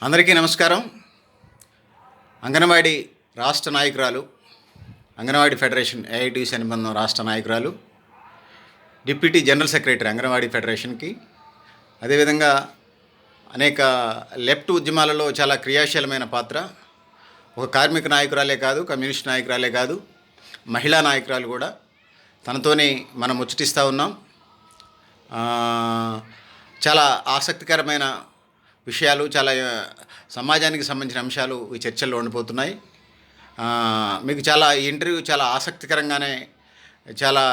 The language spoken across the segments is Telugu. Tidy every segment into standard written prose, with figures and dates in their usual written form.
అందరికీ నమస్కారం. అంగన్వాడీ రాష్ట్ర నాయకురాలు, అంగన్వాడీ ఫెడరేషన్ ఏఐటీసీ అనుబంధం రాష్ట్ర నాయకురాలు, డిప్యూటీ జనరల్ సెక్రటరీ అంగన్వాడీ ఫెడరేషన్కి, అదేవిధంగా అనేక లెఫ్ట్ ఉద్యమాలలో చాలా క్రియాశీలమైన పాత్ర, ఒక కార్మిక నాయకురాలే కాదు, కమ్యూనిస్ట్ నాయకురాలే కాదు, మహిళా నాయకురాలు కూడా. తనతోనే మనం ముచ్చటిస్తూ ఉన్నాం. చాలా ఆసక్తికరమైన విషయాలు, చాలా సమాజానికి సంబంధించిన అంశాలు ఈ చర్చల్లో ఉండిపోతున్నాయి. మీకు ఈ ఇంటర్వ్యూ చాలా ఆసక్తికరంగానే, చాలా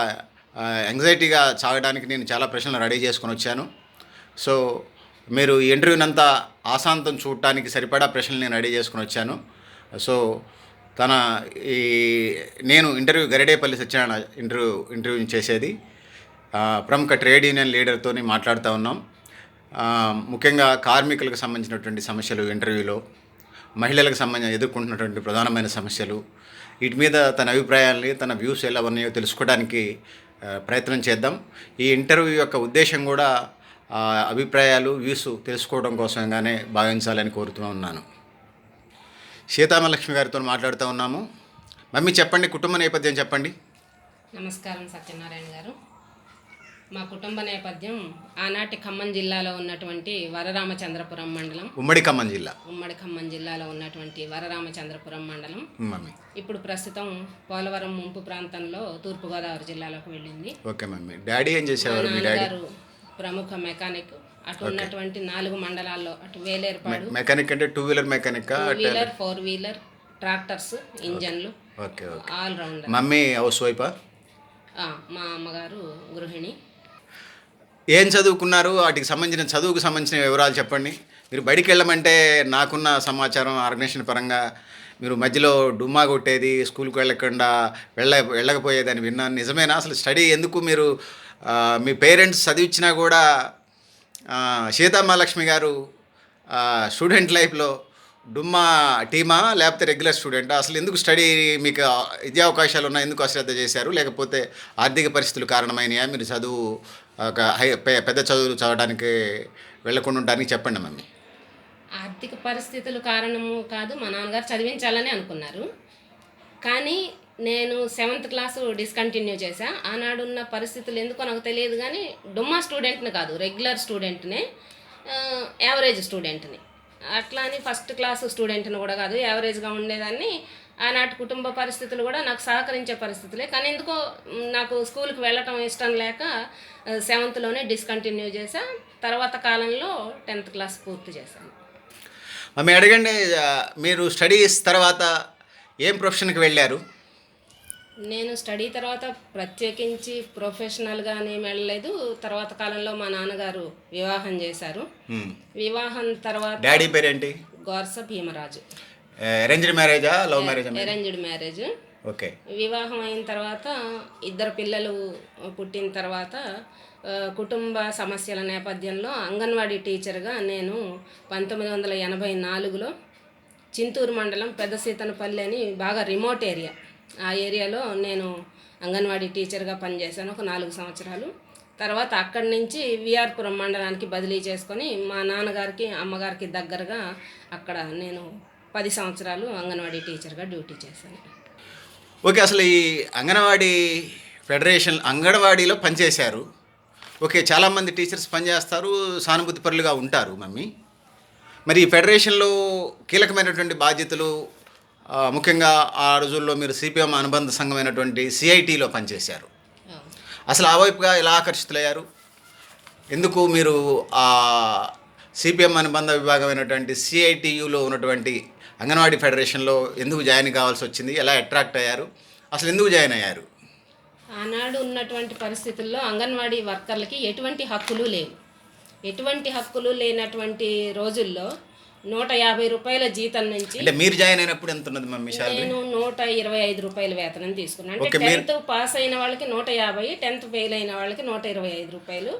యాంగ్జైటీగా సాగడానికి నేను చాలా ప్రశ్నలు రెడీ చేసుకొని వచ్చాను. సో మీరు ఈ ఇంటర్వ్యూనంతా ఆశాంతం చూడటానికి సరిపడా ప్రశ్నలు నేను రెడీ చేసుకొని వచ్చాను. సో నేను ఇంటర్వ్యూ గరిడేపల్లి సత్యనారాయణ ఇంటర్వ్యూ చేసేది. ప్రముఖ ట్రేడ్ యూనియన్ లీడర్తో మాట్లాడుతూ ఉన్నాం. ముఖ్యంగా కార్మికులకు సంబంధించినటువంటి సమస్యలు ఇంటర్వ్యూలో, మహిళలకు ఎదుర్కొంటున్నటువంటి ప్రధానమైన సమస్యలు, వీటి మీద తన అభిప్రాయాల్ని, తన వ్యూస్ ఎలా ఉన్నాయో తెలుసుకోవడానికి ప్రయత్నం చేద్దాం. ఈ ఇంటర్వ్యూ యొక్క ఉద్దేశం కూడా అభిప్రాయాలు, వ్యూస్ తెలుసుకోవడం కోసంగానే భావించాలని కోరుతూ ఉన్నాను. సీతామలక్ష్మి గారితో మాట్లాడుతూ ఉన్నాము. మమ్మీ చెప్పండి, కుటుంబ నేపథ్యం చెప్పండి. నమస్కారం సత్యనారాయణ గారు. మా కుటుంబ నేపథ్యం ఆనాటి ఖమ్మం జిల్లాలో ఉన్నటువంటి వరరామచంద్రపురం మండలం, ఉమ్మడి ఖమ్మం జిల్లాలో ఉన్నటువంటి వరరామచంద్రపురం మండలం ఇప్పుడు ప్రస్తుతం పోలవరం ముంపు ప్రాంతంలో తూర్పుగోదావరి జిల్లాలోకి వెళ్ళింది. Okay mummy. డాడీ ఏం చేసేవారు? నాన్నగారు ప్రముఖ మెకానిక్. అటు ఉన్నటువంటి 4 మండలాల్లో, అటు వేలేరుపాడు మెకానిక్ అంటే 2 wheeler mechanic, 2 wheeler 4 wheeler tractors, ఇంజన్లు, ఆల్ రౌండర్. మమ్మీ హౌస్ వైఫా? మా అమ్మగారు గృహిణి. ఏం చదువుకున్నారు? వాటికి చదువుకు సంబంధించిన వివరాలు చెప్పండి. మీరు బయటికి వెళ్ళమంటే నాకున్న సమాచారం ఆర్గనైజేషన్ పరంగా మీరు మధ్యలో డుమ్మా కొట్టేది, స్కూల్కి వెళ్ళకపోయేదని విన్నాను. నిజమేనా? అసలు స్టడీ ఎందుకు మీరు మీ పేరెంట్స్ చదివించినా కూడా సీతామహాలక్ష్మి గారు స్టూడెంట్ లైఫ్లో డుమ్మా టీమా లేకపోతే రెగ్యులర్ స్టూడెంటా? అసలు ఎందుకు స్టడీ, మీకు విద్యా అవకాశాలు ఉన్నాయి, ఎందుకు అశ్రద్ధ చేశారు? లేకపోతే ఆర్థిక పరిస్థితులు కారణమైనయా మీరు చదువు పెద్ద చదువులు చదవడానికి వెళ్ళకుండా ఉండడానికి? చెప్పండి మమ్మీ. ఆర్థిక పరిస్థితులు కారణము కాదు, మా నాన్నగారు చదివించాలని అనుకున్నారు. కానీ నేను 7th క్లాసు డిస్కంటిన్యూ చేశా. ఆనాడున్న పరిస్థితులు ఎందుకో నాకు తెలియదు, కానీ డుమ్మా స్టూడెంట్ని కాదు, రెగ్యులర్ స్టూడెంట్నే, యావరేజ్ స్టూడెంట్ని. అట్లా అని ఫస్ట్ క్లాస్ స్టూడెంట్ని కూడా కాదు, యావరేజ్గా ఉండేదాన్ని. ఆనాటి కుటుంబ పరిస్థితులు కూడా నాకు సహకరించే పరిస్థితులే. కానీ ఎందుకో నాకు స్కూల్కి వెళ్ళటం ఇష్టం లేక 7thలోనే డిస్కంటిన్యూ చేశా. తర్వాత కాలంలో 10th క్లాస్ పూర్తి చేశాను. మమ్మీ అడగండి, మీరు స్టడీస్ తర్వాత ఏం ప్రొఫెషన్కి వెళ్ళారు? నేను స్టడీ తర్వాత ప్రత్యేకించి ప్రొఫెషనల్గానే వెళ్ళలేదు. తర్వాత కాలంలో మా నాన్నగారు వివాహం చేశారు. వివాహం తర్వాత డాడీ పేరేంటి? గోర్స భీమరాజు. అరేంజ్డ్ మ్యారేజా, love marriage? Arranged marriage. Okay. వివాహం అయిన తర్వాత 2 పిల్లలు పుట్టిన తర్వాత కుటుంబ సమస్యల నేపథ్యంలో అంగన్వాడీ టీచర్గా నేను 1984లో చింతూరు మండలం పెద్ద సీతనపల్లి అని బాగా రిమోట్ ఏరియా, ఆ ఏరియాలో నేను అంగన్వాడీ టీచర్గా పనిచేశాను ఒక 4 సంవత్సరాలు. తర్వాత అక్కడి నుంచి విఆర్పురం మండలానికి బదిలీ చేసుకొని మా నాన్నగారికి అమ్మగారికి దగ్గరగా అక్కడ నేను 10 సంవత్సరాలు అంగన్వాడీ టీచర్గా డ్యూటీ చేశాను. ఓకే. అసలు ఈ అంగన్వాడీ ఫెడరేషన్, అంగన్వాడీలో పనిచేశారు. ఓకే, చాలామంది టీచర్స్ పనిచేస్తారు, సానుభూతి పరులుగా ఉంటారు మమ్మీ. మరి ఈ ఫెడరేషన్లో కీలకమైనటువంటి బాధ్యతలు, ముఖ్యంగా ఆ రోజుల్లో మీరు సిపిఎం అనుబంధ సంఘమైనటువంటి సిఐటిలో పనిచేశారు. అసలు ఆ వైపుగా ఎలా ఆకర్షితులయ్యారు? ఎందుకు మీరు ఆ సిపిఎం అనుబంధ విభాగమైనటువంటి సిఐటియులో ఉన్నటువంటి అంగన్వాడీ ఫెడరేషన్లో ఎందుకు జాయిన్ కావాల్సి వచ్చింది? ఎలా అట్రాక్ట్ అయ్యారు? అసలు ఎందుకు జాయిన్ అయ్యారు? ఆనాడు ఉన్నటువంటి పరిస్థితుల్లో అంగన్వాడీ వర్కర్లకి ఎటువంటి హక్కులు లేవు. ఎటువంటి హక్కులు లేనటువంటి రోజుల్లో 150 రూపాయల జీతం నుంచి, అంటే మీరు జాయిన్ అయినప్పుడు ఎంత ఉన్నది మమ్మీ? నేను 125 రూపాయల వేతనం తీసుకున్నాను. అంటే 10th పాస్ అయిన వాళ్ళకి 150, 10th ఫెయిల్ అయిన వాళ్ళకి 125 రూపాయలు.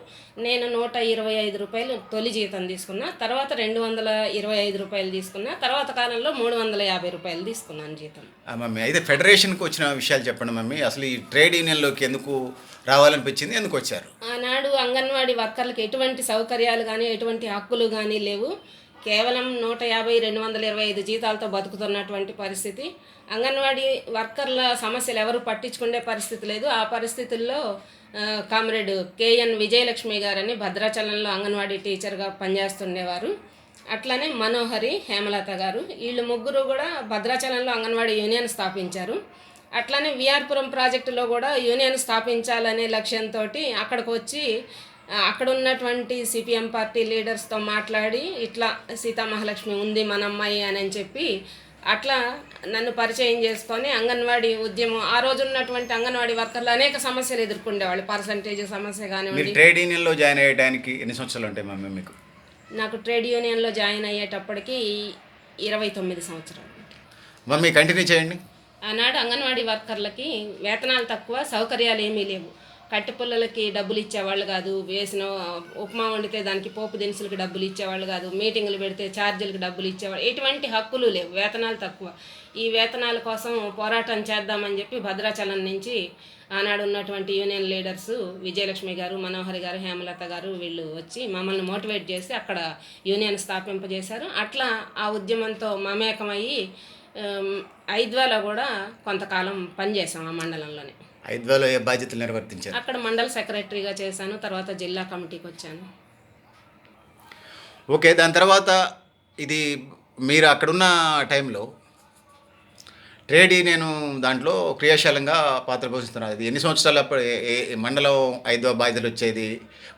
నేను 125 రూపాయలు తొలి జీతం తీసుకున్నా. తర్వాత 225 రూపాయలు తీసుకున్నా. తర్వాత కాలంలో 350 రూపాయలు తీసుకున్నాను జీతం. మమ్మీ అయితే ఫెడరేషన్కి వచ్చిన విషయాలు చెప్పండి మమ్మీ. అసలు ఈ ట్రేడ్ యూనియన్లోకి ఎందుకు రావాలనిపించింది, ఎందుకు వచ్చారు? ఆనాడు అంగన్వాడీ వర్కర్లకు ఎటువంటి సౌకర్యాలు కానీ ఎటువంటి హక్కులు కానీ లేవు. కేవలం 150-225 జీతాలతో బతుకుతున్నటువంటి పరిస్థితి. అంగన్వాడీ వర్కర్ల సమస్యలు ఎవరు పట్టించుకునే పరిస్థితి లేదు. ఆ పరిస్థితుల్లో కామ్రేడ్ కేఎన్ విజయలక్ష్మి గారని భద్రాచలంలో అంగన్వాడీ టీచర్గా పనిచేస్తుండేవారు. అట్లనే మనోహరి, హేమలత గారు, వీళ్ళు ముగ్గురు కూడా భద్రాచలంలో అంగన్వాడీ యూనియన్ స్థాపించారు. అట్లనే విఆర్పురం ప్రాజెక్టులో కూడా యూనియన్ స్థాపించాలనే లక్ష్యంతో అక్కడికి వచ్చి అక్కడ ఉన్నటువంటి సిపిఎం పార్టీ లీడర్స్తో మాట్లాడి ఇట్లా సీతామహాలక్ష్మి ఉంది మన అమ్మాయి అని చెప్పి అట్లా నన్ను పరిచయం చేసుకొని అంగన్వాడీ ఉద్యమం, ఆ రోజు ఉన్నటువంటి అంగన్వాడీ వర్కర్లు అనేక సమస్యలు ఎదుర్కొండేవాళ్ళు. పర్సంటేజ్ సమస్య కానివ్వండి. ట్రేడ్ యూనియన్లో జాయిన్ అయ్యడానికి ఎన్ని సంవత్సరాలు ఉంటాయి మమ్మీ మీకు? నాకు ట్రేడ్ యూనియన్లో జాయిన్ అయ్యేటప్పటికి 29 సంవత్సరాలు. మమ్మీ కంటిన్యూ చేయండి. ఆనాడు అంగన్వాడీ వర్కర్లకి వేతనాలు తక్కువ, సౌకర్యాలు ఏమీ లేవు. కట్టెపుల్లలకి డబ్బులు ఇచ్చేవాళ్ళు కాదు, వేసిన ఉప్మా వండితే దానికి పోపు దినుసులకి డబ్బులు ఇచ్చేవాళ్ళు కాదు, మీటింగులు పెడితే ఛార్జీలకు డబ్బులు ఇచ్చేవాళ్ళు. ఎటువంటి హక్కులు లేవు, వేతనాలు తక్కువ. ఈ వేతనాల కోసం పోరాటం చేద్దామని చెప్పి భద్రాచలం నుంచి ఆనాడు ఉన్నటువంటి యూనియన్ లీడర్స్ విజయలక్ష్మి గారు, మనోహరి గారు, హేమలత గారు వీళ్ళు వచ్చి మమ్మల్ని మోటివేట్ చేసి అక్కడ యూనియన్ స్థాపింపజేశారు. అట్లా ఆ ఉద్యమంతో మమేకమయ్యి ఐద్వాలో కూడా కొంతకాలం పనిచేసాం. ఆ మండలంలోనే ఐద్వాలో ఏ బాధ్యతలు నిర్వర్తించారు? అక్కడ మండల సెక్రటరీగా చేశాను. తర్వాత జిల్లా కమిటీకి వచ్చాను. ఓకే, దాని తర్వాత ఇది మీరు అక్కడున్న టైంలో ట్రేడ్ యూనియన్ దాంట్లో క్రియాశీలంగా పాత్ర పోషిస్తున్నారు. అది ఎన్ని సంవత్సరాలు అప్పుడు మండలం 5వ బాధ్యతలు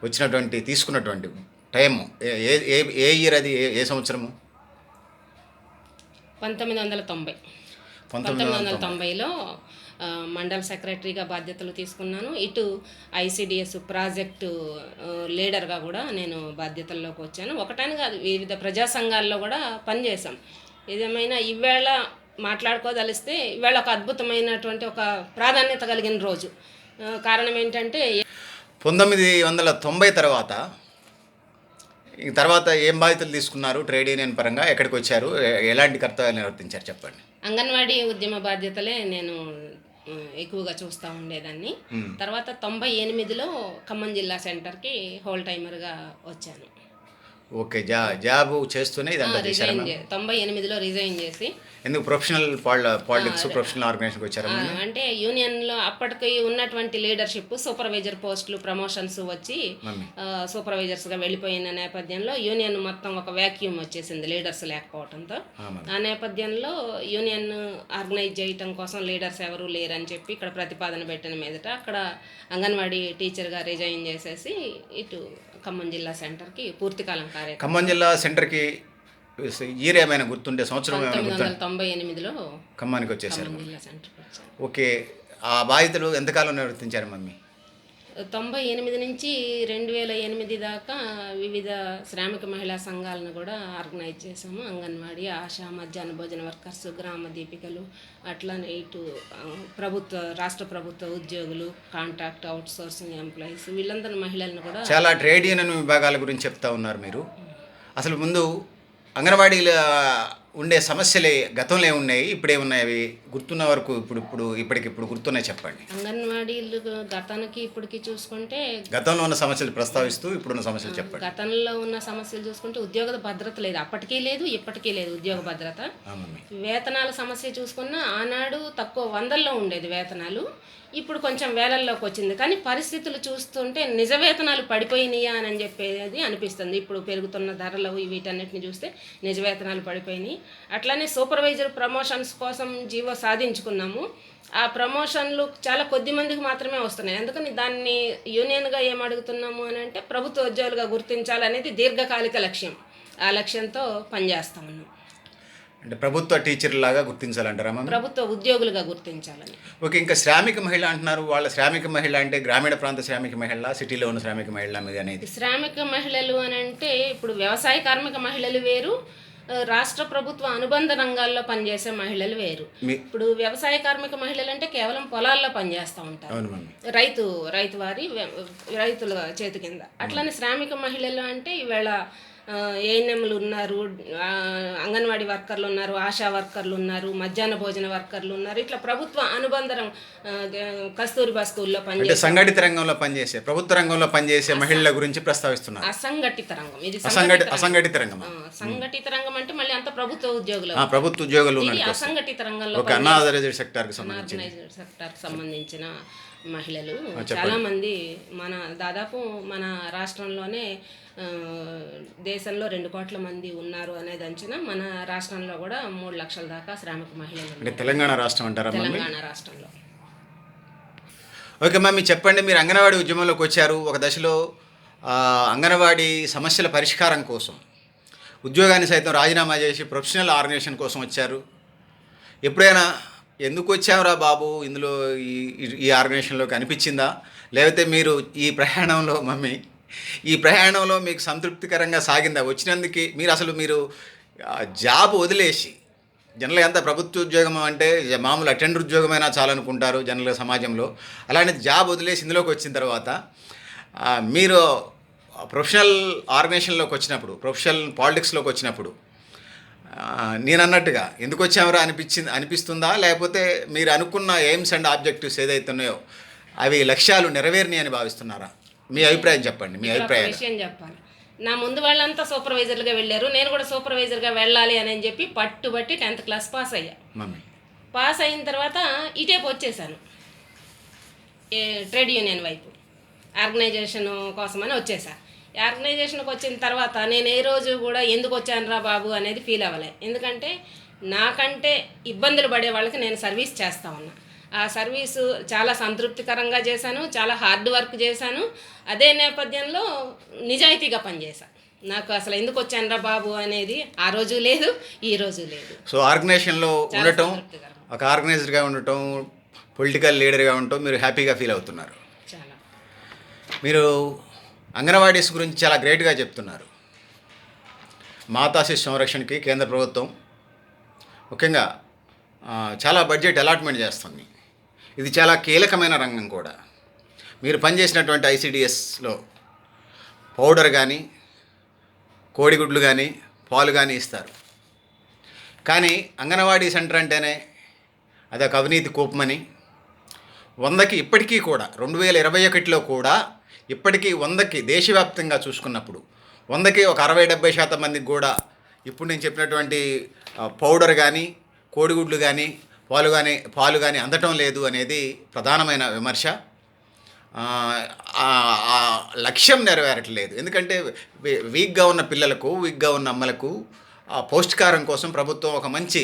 వచ్చినటువంటి తీసుకున్నటువంటి టైము ఏ ఇయర్ అది? ఏ సంవత్సరము? 1990. 1990లో మండల సెక్రటరీగా బాధ్యతలు తీసుకున్నాను. ఇటు ఐసిడిఎస్ ప్రాజెక్టు లీడర్గా కూడా నేను బాధ్యతల్లోకి వచ్చాను. ఒకటని కాదు, వివిధ ప్రజా సంఘాల్లో కూడా పనిచేశాం. ఏదేమైనా ఈవేళ మాట్లాడుకోదలిస్తే ఈవేళ ఒక అద్భుతమైనటువంటి ఒక ప్రాధాన్యత కలిగిన రోజు. కారణం ఏంటంటే 1990 తర్వాత ఏం బాధ్యతలు తీసుకున్నారు? ట్రేడ్ యూనియన్ పరంగా ఎక్కడికి వచ్చారు? ఎలాంటి కర్తవ్యాలు నిర్వర్తించారు చెప్పండి. అంగన్వాడీ ఉద్యమ బాధ్యతలే నేను ఎక్కువగా చూస్తూ ఉండేదాన్ని. తర్వాత 98లో ఖమ్మం జిల్లా సెంటర్కి హోల్ టైమర్గా వచ్చాను. ఓకే, జాబ్ చేస్తూనే ఇదంతా చేశారు? 98లో రిజైన్ చేసి. ఎందుకు? ప్రొఫెషనల్ పాలిటిక్స్, ప్రొఫెషనల్ ఆర్గనైజేషన్కి వచ్చారు? అంటే యూనియన్లో అప్పటికి ఉన్నటువంటి లీడర్షిప్, సూపర్వైజర్ పోస్టులు, ప్రమోషన్స్ వచ్చి సూపర్వైజర్స్గా వెళ్ళిపోయిన నేపథ్యంలో యూనియన్ మొత్తం ఒక వ్యాక్యూమ్ వచ్చేసింది లీడర్స్ లేకపోవడంతో. ఆ నేపథ్యంలో యూనియన్ ఆర్గనైజ్ చేయటం కోసం లీడర్స్ ఎవరూ లేరని చెప్పి ఇక్కడ ప్రతిపాదన పెట్టిన మీదట అక్కడ అంగన్వాడీ టీచర్గా రిజైన్ చేసేసి ఇటు ఖమ్మం జిల్లా సెంటర్కి పూర్తికాలం కార్యక్రమం. ఖమ్మం జిల్లా సెంటర్కి ఇయర్ ఏమైనా గుర్తుండే? సంవత్సరం? 1998లో ఖమ్మానికి వచ్చేసారు. ఖమ్మం జిల్లా సెంటర్కి వచ్చాను. ఓకే, ఆ బాధ్యతలు ఎంతకాలం నిర్వర్తించారు మమ్మీ? 98 నుంచి 2008 దాకా వివిధ శ్రామిక మహిళా సంఘాలను కూడా ఆర్గనైజ్ చేసాము. అంగన్వాడీ, ఆశా, మధ్యాహ్న భోజన వర్కర్స్, గ్రామ దీపికలు, అట్లానే ఇటు రాష్ట్ర ప్రభుత్వ ఉద్యోగులు, కాంట్రాక్ట్ అవుట్ సోర్సింగ్ ఎంప్లాయీస్, వీళ్ళందరూ మహిళలను కూడా. చాలా ట్రేడ్ యూనియన్ విభాగాల గురించి చెప్తా ఉన్నారు మీరు. అసలు ముందు అంగన్వాడీలో ఉండే సమస్యలే గతంలో ఏమున్నాయి, ఇప్పుడే ఉన్నాయి? అవి గుర్తున్న వరకు ఇప్పటికిప్పుడు గుర్తున్నాయి చెప్పండి. అంగన్వాడీలు గతానికి ఇప్పటికి చూసుకుంటే గతంలో ఉన్న సమస్యలు ప్రస్తావిస్తూ ఇప్పుడున్న సమస్యలు చెప్పండి. గతంలో ఉన్న సమస్యలు చూసుకుంటే ఉద్యోగ భద్రత లేదు, అప్పటికీ లేదు, ఇప్పటికీ లేదు ఉద్యోగ భద్రత. వేతనాల సమస్య చూసుకున్నా ఆనాడు తక్కువ 100లో ఉండేది వేతనాలు, ఇప్పుడు కొంచెం వేలల్లోకి వచ్చింది. కానీ పరిస్థితులు చూస్తుంటే నిజ వేతనాలు పడిపోయినాయా అని చెప్పేది అనిపిస్తుంది. ఇప్పుడు పెరుగుతున్న ధరలు వీటన్నిటిని చూస్తే నిజ వేతనాలు పడిపోయినాయి. అట్లానే సూపర్వైజర్ ప్రమోషన్స్ కోసం జీవో సాధించుకున్నాము. ఆ ప్రమోషన్లు చాలా కొద్ది మందికి మాత్రమే వస్తున్నాయి. అందుకని దాన్ని యూనియన్గా ఏం అడుగుతున్నాము అని అంటే ప్రభుత్వ ఉద్యోగులుగా గుర్తించాలనేది దీర్ఘకాలిక లక్ష్యం. ఆ లక్ష్యంతో పనిచేస్తా ఉన్నాం. అంటే ప్రభుత్వ టీచర్లాగా గుర్తించాలంటారా? ప్రభుత్వ ఉద్యోగులుగా గుర్తించాలని. ఓకే, ఇంకా శ్రామిక మహిళ అంటున్నారు. వాళ్ళ శ్రామిక మహిళ అంటే గ్రామీణ ప్రాంత శ్రామిక మహిళ, సిటీలో ఉన్న శ్రామిక మహిళ మీద అనేది? శ్రామిక మహిళలు అని అంటే ఇప్పుడు వ్యవసాయ కార్మిక మహిళలు వేరు, రాష్ట్ర ప్రభుత్వ అనుబంధ రంగాల్లో పనిచేసే మహిళలు వేరు. ఇప్పుడు వ్యవసాయ కార్మిక మహిళలు అంటే కేవలం పొలాల్లో పనిచేస్తూ ఉంటారు, రైతుల చేతి కింద. అట్లనే శ్రామిక మహిళలు అంటే ఈవేళ ఏఎన్ఎంలు ఉన్నారు, అంగన్వాడీ వర్కర్లు ఉన్నారు, ఆశా వర్కర్లు ఉన్నారు, మధ్యాహ్న భోజన వర్కర్లు ఉన్నారు. ఇట్లా ప్రభుత్వ అనుబంధం కస్తూరిబా స్కూల్లో అంటే పనిచేసే సంఘటిత రంగంలో పనిచేసే, ప్రభుత్వ రంగంలో పనిచేసే మహిళల గురించి ప్రస్తావిస్తున్నారు. అసంఘటిత రంగం ఇది. అసంఘటిత రంగం. సంఘటిత రంగం అంటే మళ్ళీ అంత ప్రభుత్వ ఉద్యోగులు. ప్రభుత్వ ఉద్యోగులు ఇది ఉన్నట్టు. అసంఘటిత రంగంలో ఒక అన్ఆర్గనైజ్డ్ సెక్టార్కి సంబంధించి ఆర్గనైజ్డ్ సెక్టార్కి సంబంధించిన మహిళలు చాలామంది దాదాపు మన రాష్ట్రంలోనే దేశంలో 2 కోట్ల మంది ఉన్నారు అనేది అంచనా. మన రాష్ట్రంలో కూడా 3 లక్షల దాకా శ్రామిక మహిళలు అంటే తెలంగాణ రాష్ట్రం అంటారా? తెలంగాణ రాష్ట్రంలో. ఓకే మ్యామ్, చెప్పండి. మీరు అంగన్వాడీ ఉద్యమంలోకి వచ్చారు. ఒక దశలో అంగన్వాడీ సమస్యల పరిష్కారం కోసం ఉద్యోగాన్ని సైతం రాజీనామా చేసి ప్రొఫెషనల్ ఆర్గనైజేషన్ కోసం వచ్చారు. ఎప్పుడైనా ఎందుకు వచ్చావురా బాబు ఇందులో ఈ ఆర్గనైజేషన్లోకి అనిపించిందా? లేకపోతే మీరు ఈ ప్రయాణంలో మీకు సంతృప్తికరంగా సాగిందా? వచ్చినందుకు మీరు జాబ్ వదిలేసి, జనరల్గా ఎంత ప్రభుత్వ ఉద్యోగం అంటే మామూలు అటెండర్ ఉద్యోగమైనా చాలనుకుంటారు జనరల్గా సమాజంలో. అలాంటి జాబ్ వదిలేసి ఇందులోకి వచ్చిన తర్వాత మీరు ప్రొఫెషనల్ ఆర్గనైజేషన్లోకి వచ్చినప్పుడు, ప్రొఫెషనల్ పాలిటిక్స్లోకి వచ్చినప్పుడు నేను అన్నట్టుగా ఎందుకు వచ్చామరా అనిపిస్తుందా? లేకపోతే మీరు అనుకున్న ఎయిమ్స్ అండ్ ఆబ్జెక్టివ్స్ ఏదైతే ఉన్నాయో అవి లక్ష్యాలు నెరవేరినాయి అని భావిస్తున్నారా? మీ అభిప్రాయం చెప్పండి. మీ అభిప్రాయం. విషయం చెప్పాలి. నా ముందు వాళ్ళంతా సూపర్వైజర్లుగా వెళ్ళారు, నేను కూడా సూపర్వైజర్గా వెళ్ళాలి అని చెప్పి పట్టుబట్టి 10th క్లాస్ పాస్ అయ్యా. పాస్ అయిన తర్వాత ఇటేపు వచ్చేసాను, ట్రేడ్ యూనియన్ వైపు ఆర్గనైజేషన్ కోసమని వచ్చేసా. ఆర్గనైజేషన్కి వచ్చిన తర్వాత నేను ఏ రోజు కూడా ఎందుకు వచ్చానురా బాబు అనేది ఫీల్ అవ్వలే. ఎందుకంటే నాకంటే ఇబ్బందులు పడే వాళ్ళకి నేను సర్వీస్ చేస్తా ఉన్నా. ఆ సర్వీసు చాలా సంతృప్తికరంగా చేశాను, చాలా హార్డ్ వర్క్ చేశాను. అదే నేపథ్యంలో నిజాయితీగా పనిచేశాను. నాకు అసలు ఎందుకు వచ్చానురా బాబు అనేది ఆ రోజు లేదు, ఈ రోజు లేదు. సో ఆర్గనైజేషన్లో ఉండటం, ఒక ఆర్గనైజర్గా ఉండటం, పొలిటికల్ లీడర్గా ఉండటం మీరు హ్యాపీగా ఫీల్ అవుతున్నారు. చాలా. మీరు అంగన్వాడీస్ గురించి చాలా గ్రేట్గా చెప్తున్నారు. మాతా శిశు సంరక్షణకి కేంద్ర ప్రభుత్వం ముఖ్యంగా చాలా బడ్జెట్ అలాట్మెంట్ చేస్తుంది. ఇది చాలా కీలకమైన రంగం కూడా. మీరు పనిచేసినటువంటి ఐసిడిఎస్లో పౌడర్ కానీ, కోడిగుడ్లు కానీ, పాలు కానీ ఇస్తారు. కానీ అంగన్వాడీ సెంటర్ అంటేనే అదొక అవినీతి కూపమని, 100కి ఇప్పటికీ కూడా 2021లో కూడా ఇప్పటికీ 100కి దేశవ్యాప్తంగా చూసుకున్నప్పుడు 100కి ఒక 60-70% మందికి కూడా ఇప్పుడు నేను చెప్పినటువంటి పౌడర్ కానీ, కోడిగుడ్లు కానీ, పాలు కానీ అందటం లేదు అనేది ప్రధానమైన విమర్శ. లక్ష్యం నెరవేరట్లేదు. ఎందుకంటే వీక్గా ఉన్న పిల్లలకు, వీక్గా ఉన్న అమ్మలకు పౌష్టికారం కోసం ప్రభుత్వం ఒక మంచి,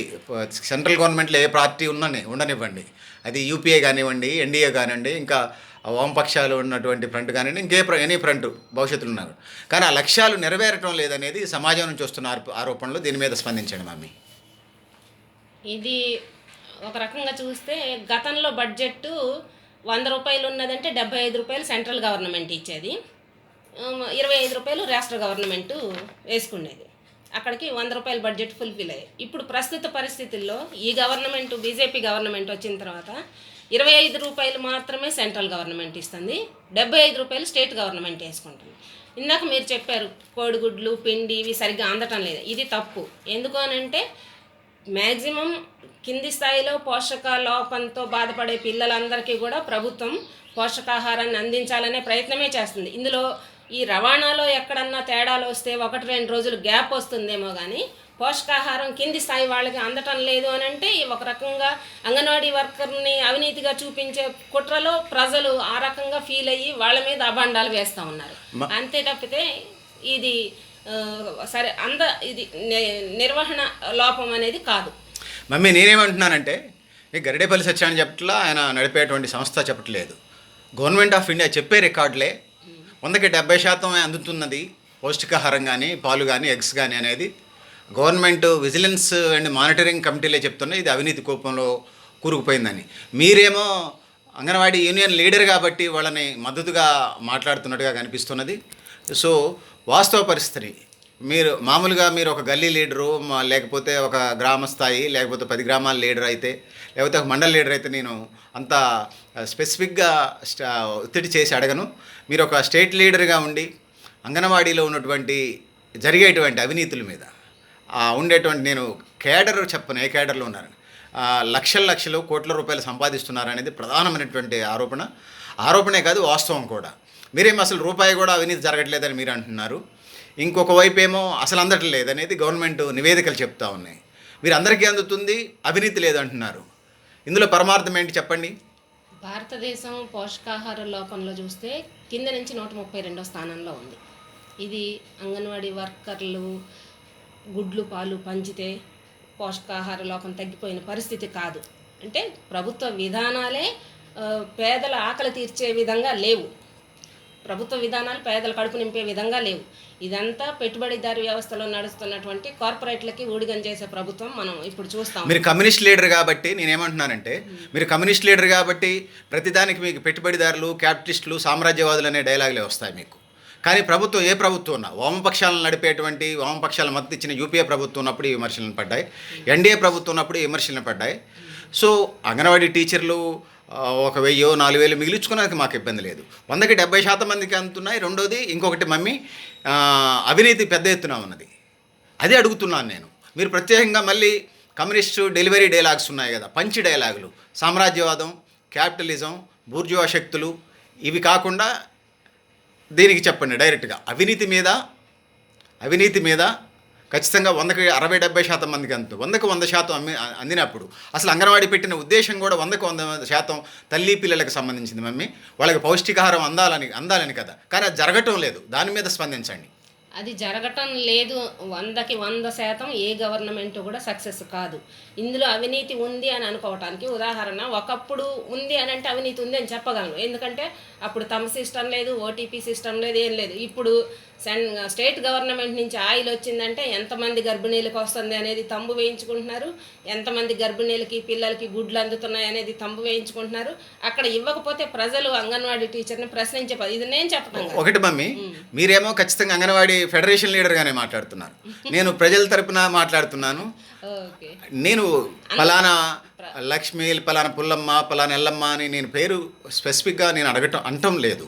సెంట్రల్ గవర్నమెంట్లో ఏ పార్టీ ఉండనివ్వండి, అది యూపీఏ కానివ్వండి, ఎన్డీఏ కానివ్వండి, ఇంకా వామపక్షాలు ఉన్నటువంటి ఫ్రంట్ కానివ్వండి, ఎనీ ఫ్రంట్ భవిష్యత్తులో ఉన్నారు. కానీ ఆ లక్ష్యాలు నెరవేరటం లేదనేది సమాజం నుంచి వస్తున్న ఆరోపణలు. దీని మీద స్పందించండి మమ్మీ. ఇది ఒక రకంగా చూస్తే గతంలో బడ్జెట్ 100 రూపాయలు ఉన్నదంటే 75 రూపాయలు సెంట్రల్ గవర్నమెంట్ ఇచ్చేది, 25 రూపాయలు రాష్ట్ర గవర్నమెంట్ వేసుకునేది. అక్కడికి 100 రూపాయల బడ్జెట్ ఫుల్ఫిల్ అయ్యాయి. ఇప్పుడు ప్రస్తుత పరిస్థితుల్లో ఈ గవర్నమెంట్, బీజేపీ గవర్నమెంట్ వచ్చిన తర్వాత 25 రూపాయలు మాత్రమే సెంట్రల్ గవర్నమెంట్ ఇస్తుంది, 75 రూపాయలు స్టేట్ గవర్నమెంట్ వేసుకుంటుంది. ఇందాక మీరు చెప్పారు కోడిగుడ్లు, పిండి ఇవి సరిగ్గా అందటం లేదు. ఇది తప్పు. ఎందుకు అనంటే మ్యాక్సిమం కింది స్థాయిలో పోషక లోపంతో బాధపడే పిల్లలందరికీ కూడా ప్రభుత్వం పోషకాహారాన్ని అందించాలనే ప్రయత్నమే చేస్తుంది. ఇందులో ఈ రవాణాలో ఎక్కడన్నా తేడాలు వస్తే 1-2 రోజులు గ్యాప్ వస్తుందేమో కానీ పోషకాహారం కింది స్థాయి వాళ్ళకి అందటం లేదు అని అంటే ఒక రకంగా అంగన్వాడీ వర్కర్ని అవినీతిగా చూపించే కుట్రలో ప్రజలు ఆ రకంగా ఫీల్ అయ్యి వాళ్ళ మీద అభాండాలు వేస్తూ ఉన్నారు. అంతే తప్పితే ఇది సరే ఇది నిర్వహణ లోపం అనేది కాదు. మమ్మీ నేనేమంటున్నానంటే, గరిడేపల్లి సత్యాన్ని చెప్పట్లా, ఆయన నడిపేటువంటి సంస్థ చెప్పట్లేదు. గవర్నమెంట్ ఆఫ్ ఇండియా చెప్పే రికార్డులే 100కి 70% అందుతున్నది పౌష్టికాహారం కానీ, పాలు కానీ, ఎగ్స్ కానీ అనేది గవర్నమెంట్ విజిలెన్స్ అండ్ మానిటరింగ్ కమిటీలే చెప్తున్నాయి. ఇది అవినీతి కోపంలో కూరుకుపోయిందని. మీరేమో అంగన్వాడీ యూనియన్ లీడర్ కాబట్టి వాళ్ళని మద్దతుగా మాట్లాడుతున్నట్టుగా కనిపిస్తున్నది. సో వాస్తవ పరిస్థితిని మీరు ఒక గల్లీ లీడరు, లేకపోతే ఒక గ్రామ స్థాయి, లేకపోతే 10 గ్రామాల లీడర్ అయితే, లేకపోతే ఒక మండల లీడర్ అయితే నేను అంత స్పెసిఫిక్గా ఒత్తిడి చేసి అడగను. మీరు ఒక స్టేట్ లీడర్గా ఉండి అంగన్వాడీలో ఉన్నటువంటి జరిగేటువంటి అవినీతుల మీద ఉండేటువంటి, నేను కేడర్ చెప్పను ఏ కేడర్లో ఉన్నారు, లక్షలు కోట్ల రూపాయలు సంపాదిస్తున్నారు అనేది ప్రధానమైనటువంటి ఆరోపణే కాదు, వాస్తవం కూడా. మీరేమో అసలు రూపాయి కూడా అవినీతి జరగట్లేదని మీరు అంటున్నారు. ఇంకొక వైపు ఏమో అసలు అందట్లేదు అనేది గవర్నమెంట్ నివేదికలు చెప్తా ఉన్నాయి. మీరు అందరికీ అందుతుంది, అవినీతి లేదంటున్నారు. ఇందులో పరమార్థం ఏంటి చెప్పండి? భారతదేశం పోషకాహార లోపంలో చూస్తే కింద నుంచి 132వ స్థానంలో ఉంది. ఇది అంగన్వాడీ వర్కర్లు గుడ్లు పాలు పంచితే పోషకాహార లోపం తగ్గిపోయిన పరిస్థితి కాదు. అంటే ప్రభుత్వ విధానాలే పేదల ఆకలి తీర్చే విధంగా లేవు. ప్రభుత్వ విధానాలు పేదల కడుపు నింపే విధంగా లేవు. ఇదంతా పెట్టుబడిదారు వ్యవస్థలో నడుస్తున్నటువంటి కార్పొరేట్లకి ఊడిగం చేసే ప్రభుత్వం మనం ఇప్పుడు చూస్తాం. మీరు కమ్యూనిస్ట్ లీడర్ కాబట్టి నేనేమంటున్నానంటే, మీరు కమ్యూనిస్ట్ లీడర్ కాబట్టి ప్రతిదానికి మీకు పెట్టుబడిదారులు, క్యాపిటలిస్టులు, సామ్రాజ్యవాదులు అనే డైలాగులే వస్తాయి మీకు. కానీ ప్రభుత్వం, ఏ ప్రభుత్వం ఉన్నా, వామపక్షాలను నడిపేటువంటి, వామపక్షాల మద్దతు ఇచ్చిన యూపీఏ ప్రభుత్వం ఉన్నప్పుడు ఈ విమర్శలను పడ్డాయి, ఎన్డీఏ ప్రభుత్వం ఉన్నప్పుడు ఈ విమర్శలను పడ్డాయి. సో అంగన్వాడీ టీచర్లు 1000, 4000 మిగిలించుకునేందుకు మాకు ఇబ్బంది లేదు. 100కి 70% మందికి అందుతున్నాయి. రెండోది ఇంకొకటి మమ్మీ, అవినీతి పెద్ద ఎత్తున ఉన్నది. అదే అడుగుతున్నాను నేను. మీరు ప్రత్యేకంగా మళ్ళీ కమ్యూనిస్టు డెలివరీ డైలాగ్స్ ఉన్నాయి కదా, పంచి డైలాగులు, సామ్రాజ్యవాదం, క్యాపిటలిజం, బూర్జువా శక్తులు, ఇవి కాకుండా దీనికి చెప్పండి డైరెక్ట్గా. అవినీతి మీద ఖచ్చితంగా 100కి 60-70% మందికి అందుతుంది. 100కి 100% అందినప్పుడు అసలు అంగన్వాడీ పెట్టిన ఉద్దేశం కూడా 100కి 100% తల్లి పిల్లలకు సంబంధించింది మమ్మీ. వాళ్ళకి పౌష్టికాహారం అందాలని కదా. కానీ అది జరగటం లేదు. దాని మీద స్పందించండి. అది జరగటం లేదు. 100కి 100% ఏ గవర్నమెంట్ కూడా సక్సెస్ కాదు. ఇందులో అవినీతి ఉంది అని అనుకోవటానికి ఉదాహరణ, ఒకప్పుడు ఉంది అని అంటే అవినీతి ఉంది అని చెప్పగలను. ఎందుకంటే అప్పుడు తమ సిస్టమ్ లేదు, ఓటీపీ సిస్టమ్ లేదు, ఏం లేదు. ఇప్పుడు స్టేట్ గవర్నమెంట్ నుంచి ఆయిల్ వచ్చిందంటే ఎంతమంది గర్భిణీలకు వస్తుంది అనేది తంబు వేయించుకుంటున్నారు, ఎంతమంది గర్భిణీలకి పిల్లలకి గుడ్లు అందుతున్నాయి అనేది తంబు వేయించుకుంటున్నారు. అక్కడ ఇవ్వకపోతే ప్రజలు అంగన్వాడీ టీచర్ని ప్రశ్నించే ఇది నేను చెప్పడం. ఒకటి మమ్మీ, మీరేమో ఖచ్చితంగా అంగన్వాడీ ఫెడరేషన్ లీడర్గానే మాట్లాడుతున్నారు, నేను ప్రజల తరపున మాట్లాడుతున్నాను. నేను పలానా లక్ష్మి, పలానా పుల్లమ్మ, పలానా ఎల్లమ్మ అని నేను పేరు స్పెసిఫిక్గా నేను అంటం లేదు.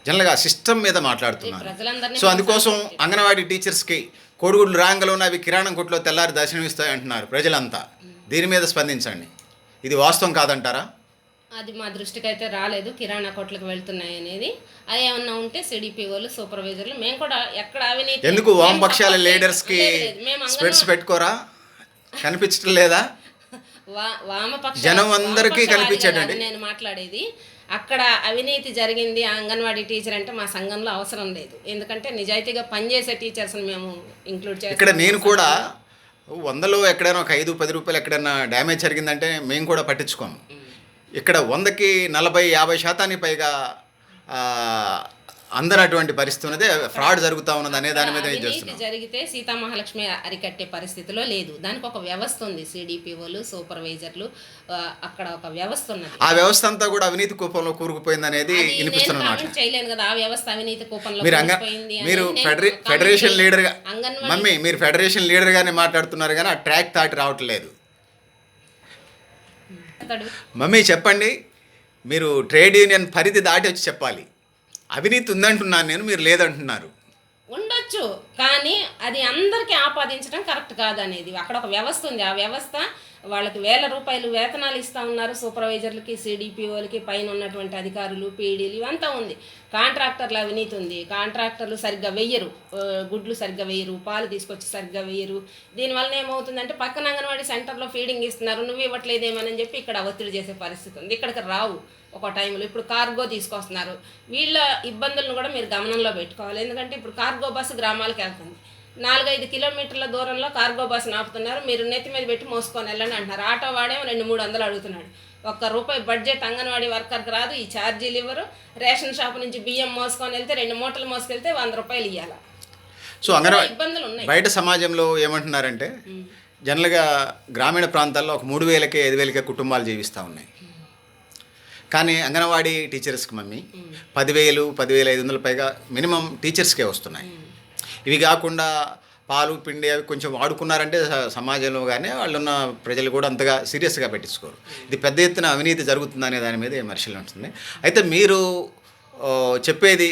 జనరల్గా సిస్టమ్ మీద మాట్లాడుతున్నాను. సో అందుకోసం అంగన్వాడీ టీచర్స్కి కోడిగుడ్లు రాంగలోనే అవి కిరాణం కొట్లో తెల్లారి దర్శనమిస్తాయి అంటున్నారు ప్రజలంతా. దీని మీద స్పందించండి. ఇది వాస్తవం కాదంటారా? అది మా దృష్టికి అయితే రాలేదు, కిరాణా కొట్లకు వెళ్తున్నాయి అనేది. అది ఏమన్నా ఉంటే సిడిపిఓలు, సూపర్వైజర్లు, మేము కూడా ఎక్కడ అవినీతి. ఎందుకు వామపక్షాల లీడర్స్కి స్పెట్స్ పెట్టుకోరా? కనిపించడం లేదా? వామపక్ష జనం అందరికీ కనిపించాడండి నేను మాట్లాడేది. అక్కడ అవినీతి జరిగింది అంగన్వాడీ టీచర్ అంటే మా సంఘంలో అవసరం లేదు. ఎందుకంటే నిజాయితీగా పనిచేసే టీచర్స్ని మేము ఇంక్లూడ్ చేస్తాం. ఇక్కడ నేను కూడా 100లో ఎక్కడైనా ఒక 5-10 రూపాయలు ఎక్కడైనా డ్యామేజ్ జరిగిందంటే మేము కూడా పట్టించుకోము. ఇక్కడ 100కి 40-50% పైగా అందనటువంటి పరిస్థితి ఉన్నది, ఫ్రాడ్ జరుగుతూ ఉన్నది అనే దాని మీద చేస్తున్నాం. జరిగితే సీతామహాలక్ష్మి అరికట్టే పరిస్థితిలో లేదు. దానికి ఒక వ్యవస్థ ఉంది, సిడిపిఓలు, సూపర్వైజర్లు, అక్కడ ఒక వ్యవస్థ ఉన్నది. ఆ వ్యవస్థ అంతా కూడా అవినీతి కూపంలో కూరుకుపోయింది అనేది వినిపిస్తున్నమాట. చేయలేను కదా, ఆ వ్యవస్థ అవినీతి కూపంలో మీరు ఫెడరేషన్ లీడర్గా మమ్మీ, మీరు ఫెడరేషన్ లీడర్గానే మాట్లాడుతున్నారు కానీ ఆ ట్రాక్ దాటి రావట్లేదు. మమ్మీ చెప్పండి, మీరు ట్రేడ్ యూనియన్ పరిధి దాటి వచ్చి చెప్పాలి. అవినీతి ఉందంటున్నాను నేను, మీరు లేదంటున్నారు. ఉండొచ్చు, కానీ అది అందరికీ ఆపాదించడం కరెక్ట్ కాదనేది. అక్కడ ఒక వ్యవస్థ ఉంది. ఆ వ్యవస్థ వాళ్ళకి 1000 రూపాయలు వేతనాలు ఇస్తూ ఉన్నారు, సూపర్వైజర్లకి, సిడిపిఓలకి, పైన ఉన్నటువంటి అధికారులు, పీడీలు, ఇవంతా ఉంది. కాంట్రాక్టర్ల అవినీతి ఉంది. కాంట్రాక్టర్లు సరిగ్గా వెయ్యరు, గుడ్లు సరిగ్గా వెయ్యరు, పాలు తీసుకొచ్చి సరిగ్గా వెయ్యరు. దీనివల్ల ఏమవుతుందంటే పక్కన అంగన్వాడీ సెంటర్లో ఫీడింగ్ ఇస్తున్నారు, నువ్వు ఇవ్వట్లేదేమని చెప్పి ఇక్కడ ఒత్తిడి చేసే పరిస్థితి ఉంది. ఇక్కడికి రావు ఒక టైంలో. ఇప్పుడు కార్గో తీసుకొస్తున్నారు. వీళ్ళ ఇబ్బందులను కూడా మీరు గమనంలో పెట్టుకోవాలి. ఎందుకంటే ఇప్పుడు కార్గో బస్సు గ్రామాలకు వెళ్తుంది. 4-5 కిలోమీటర్ల దూరంలో కార్గో బస్సు ఆపుతున్నారు. మీరు నెత్తి మీద పెట్టి మోసుకొని వెళ్ళండి అంటున్నారు. ఆటో వాడేమో 200-300 అడుగుతున్నాడు. ₹1 బడ్జెట్ అంగన్వాడీ వర్కర్కి రాదు. ఈ ఛార్జీలు ఇవ్వరు. రేషన్ షాప్ నుంచి బియ్యం మోసుకొని వెళ్తే 2 మూటలు మోసుకెళ్తే ₹100 ఇవ్వాలి. సో అంగన్వాడీ ఇబ్బందులు ఉన్నాయి. బయట సమాజంలో ఏమంటున్నారంటే జనరల్గా గ్రామీణ ప్రాంతాల్లో ఒక 3000కే 5000కే కుటుంబాలు జీవిస్తూ ఉన్నాయి. కానీ అంగన్వాడీ టీచర్స్కి మమ్మీ 10,000, 10,500 పైగా మినిమం టీచర్స్కే వస్తున్నాయి. ఇవి కాకుండా పాలు, పిండి అవి కొంచెం వాడుకున్నారంటే సమాజంలో కానీ వాళ్ళున్న ప్రజలు కూడా అంతగా సీరియస్గా పెట్టించుకోరు. ఇది పెద్ద ఎత్తున అవినీతి జరుగుతుందనే దాని మీద విమర్శలు ఉంటుంది. అయితే మీరు చెప్పేది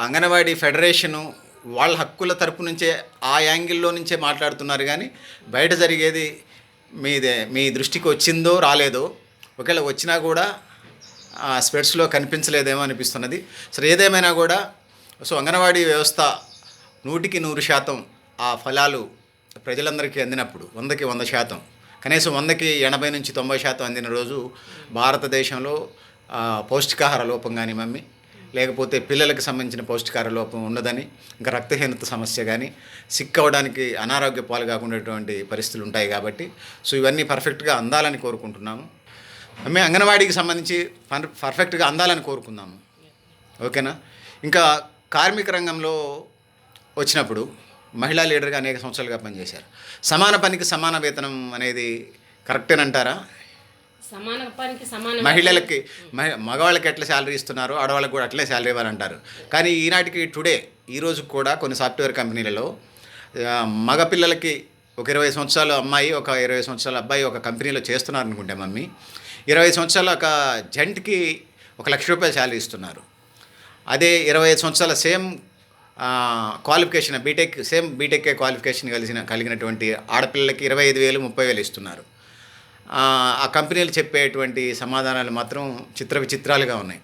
అంగన్వాడీ ఫెడరేషను వాళ్ళ హక్కుల తరపు నుంచే ఆ యాంగిల్లో నుంచే మాట్లాడుతున్నారు కానీ బయట జరిగేది మీ దృష్టికి వచ్చిందో రాలేదో, ఒకవేళ వచ్చినా కూడా స్పెట్స్లో కనిపించలేదేమో అనిపిస్తున్నది. సరే, ఏదేమైనా కూడా అంగన్వాడీ వ్యవస్థ 100% ఆ ఫలాలు ప్రజలందరికీ అందినప్పుడు 100కి 100%, కనీసం 100కి 80-90% అందిన రోజు భారతదేశంలో పౌష్టికాహార లోపం కానీ మమ్మీ, లేకపోతే పిల్లలకు సంబంధించిన పౌష్టికాహార లోపం ఉండదని, ఇంకా రక్తహీనత సమస్య కానీ, సిక్ అవ్వడానికి అనారోగ్య పాలు కాకుండా పరిస్థితులు ఉంటాయి. కాబట్టి ఇవన్నీ పర్ఫెక్ట్గా అందాలని కోరుకుంటున్నాము. మేము అంగన్వాడీకి సంబంధించి పర్ఫెక్ట్గా అందాలని కోరుకుందాము. ఓకేనా? ఇంకా కార్మిక రంగంలో వచ్చినప్పుడు మహిళా లీడర్గా అనేక సంవత్సరాలుగా పనిచేశారు. సమాన పనికి సమాన వేతనం అనేది కరెక్టేనంటారా? సమాన పనికి సమాన మహిళలకి మగవాళ్ళకి ఎట్లా శాలరీ ఇస్తున్నారో ఆడవాళ్ళకి కూడా అట్లే శాలరీ ఇవ్వాలంటారు. కానీ ఈనాటికి ఈ రోజు కూడా కొన్ని సాఫ్ట్వేర్ కంపెనీలలో మగపిల్లలకి ఒక 20 సంవత్సరాల అమ్మాయి, ఒక 20 సంవత్సరాల అబ్బాయి ఒక కంపెనీలో చేస్తున్నారు అనుకుంటే మమ్మీ, 20 సంవత్సరాల ఒక జంట్కి ₹1,00,000 శాలరీ ఇస్తున్నారు. అదే 25 సంవత్సరాల సేమ్ క్వాలిఫికేషన్ బీటెక్ క్వాలిఫికేషన్ కలిగినటువంటి ఆడపిల్లలకి 25,000 30,000 ఇస్తున్నారు. ఆ కంపెనీలు చెప్పేటువంటి సమాధానాలు మాత్రం విచిత్రాలుగా ఉన్నాయి.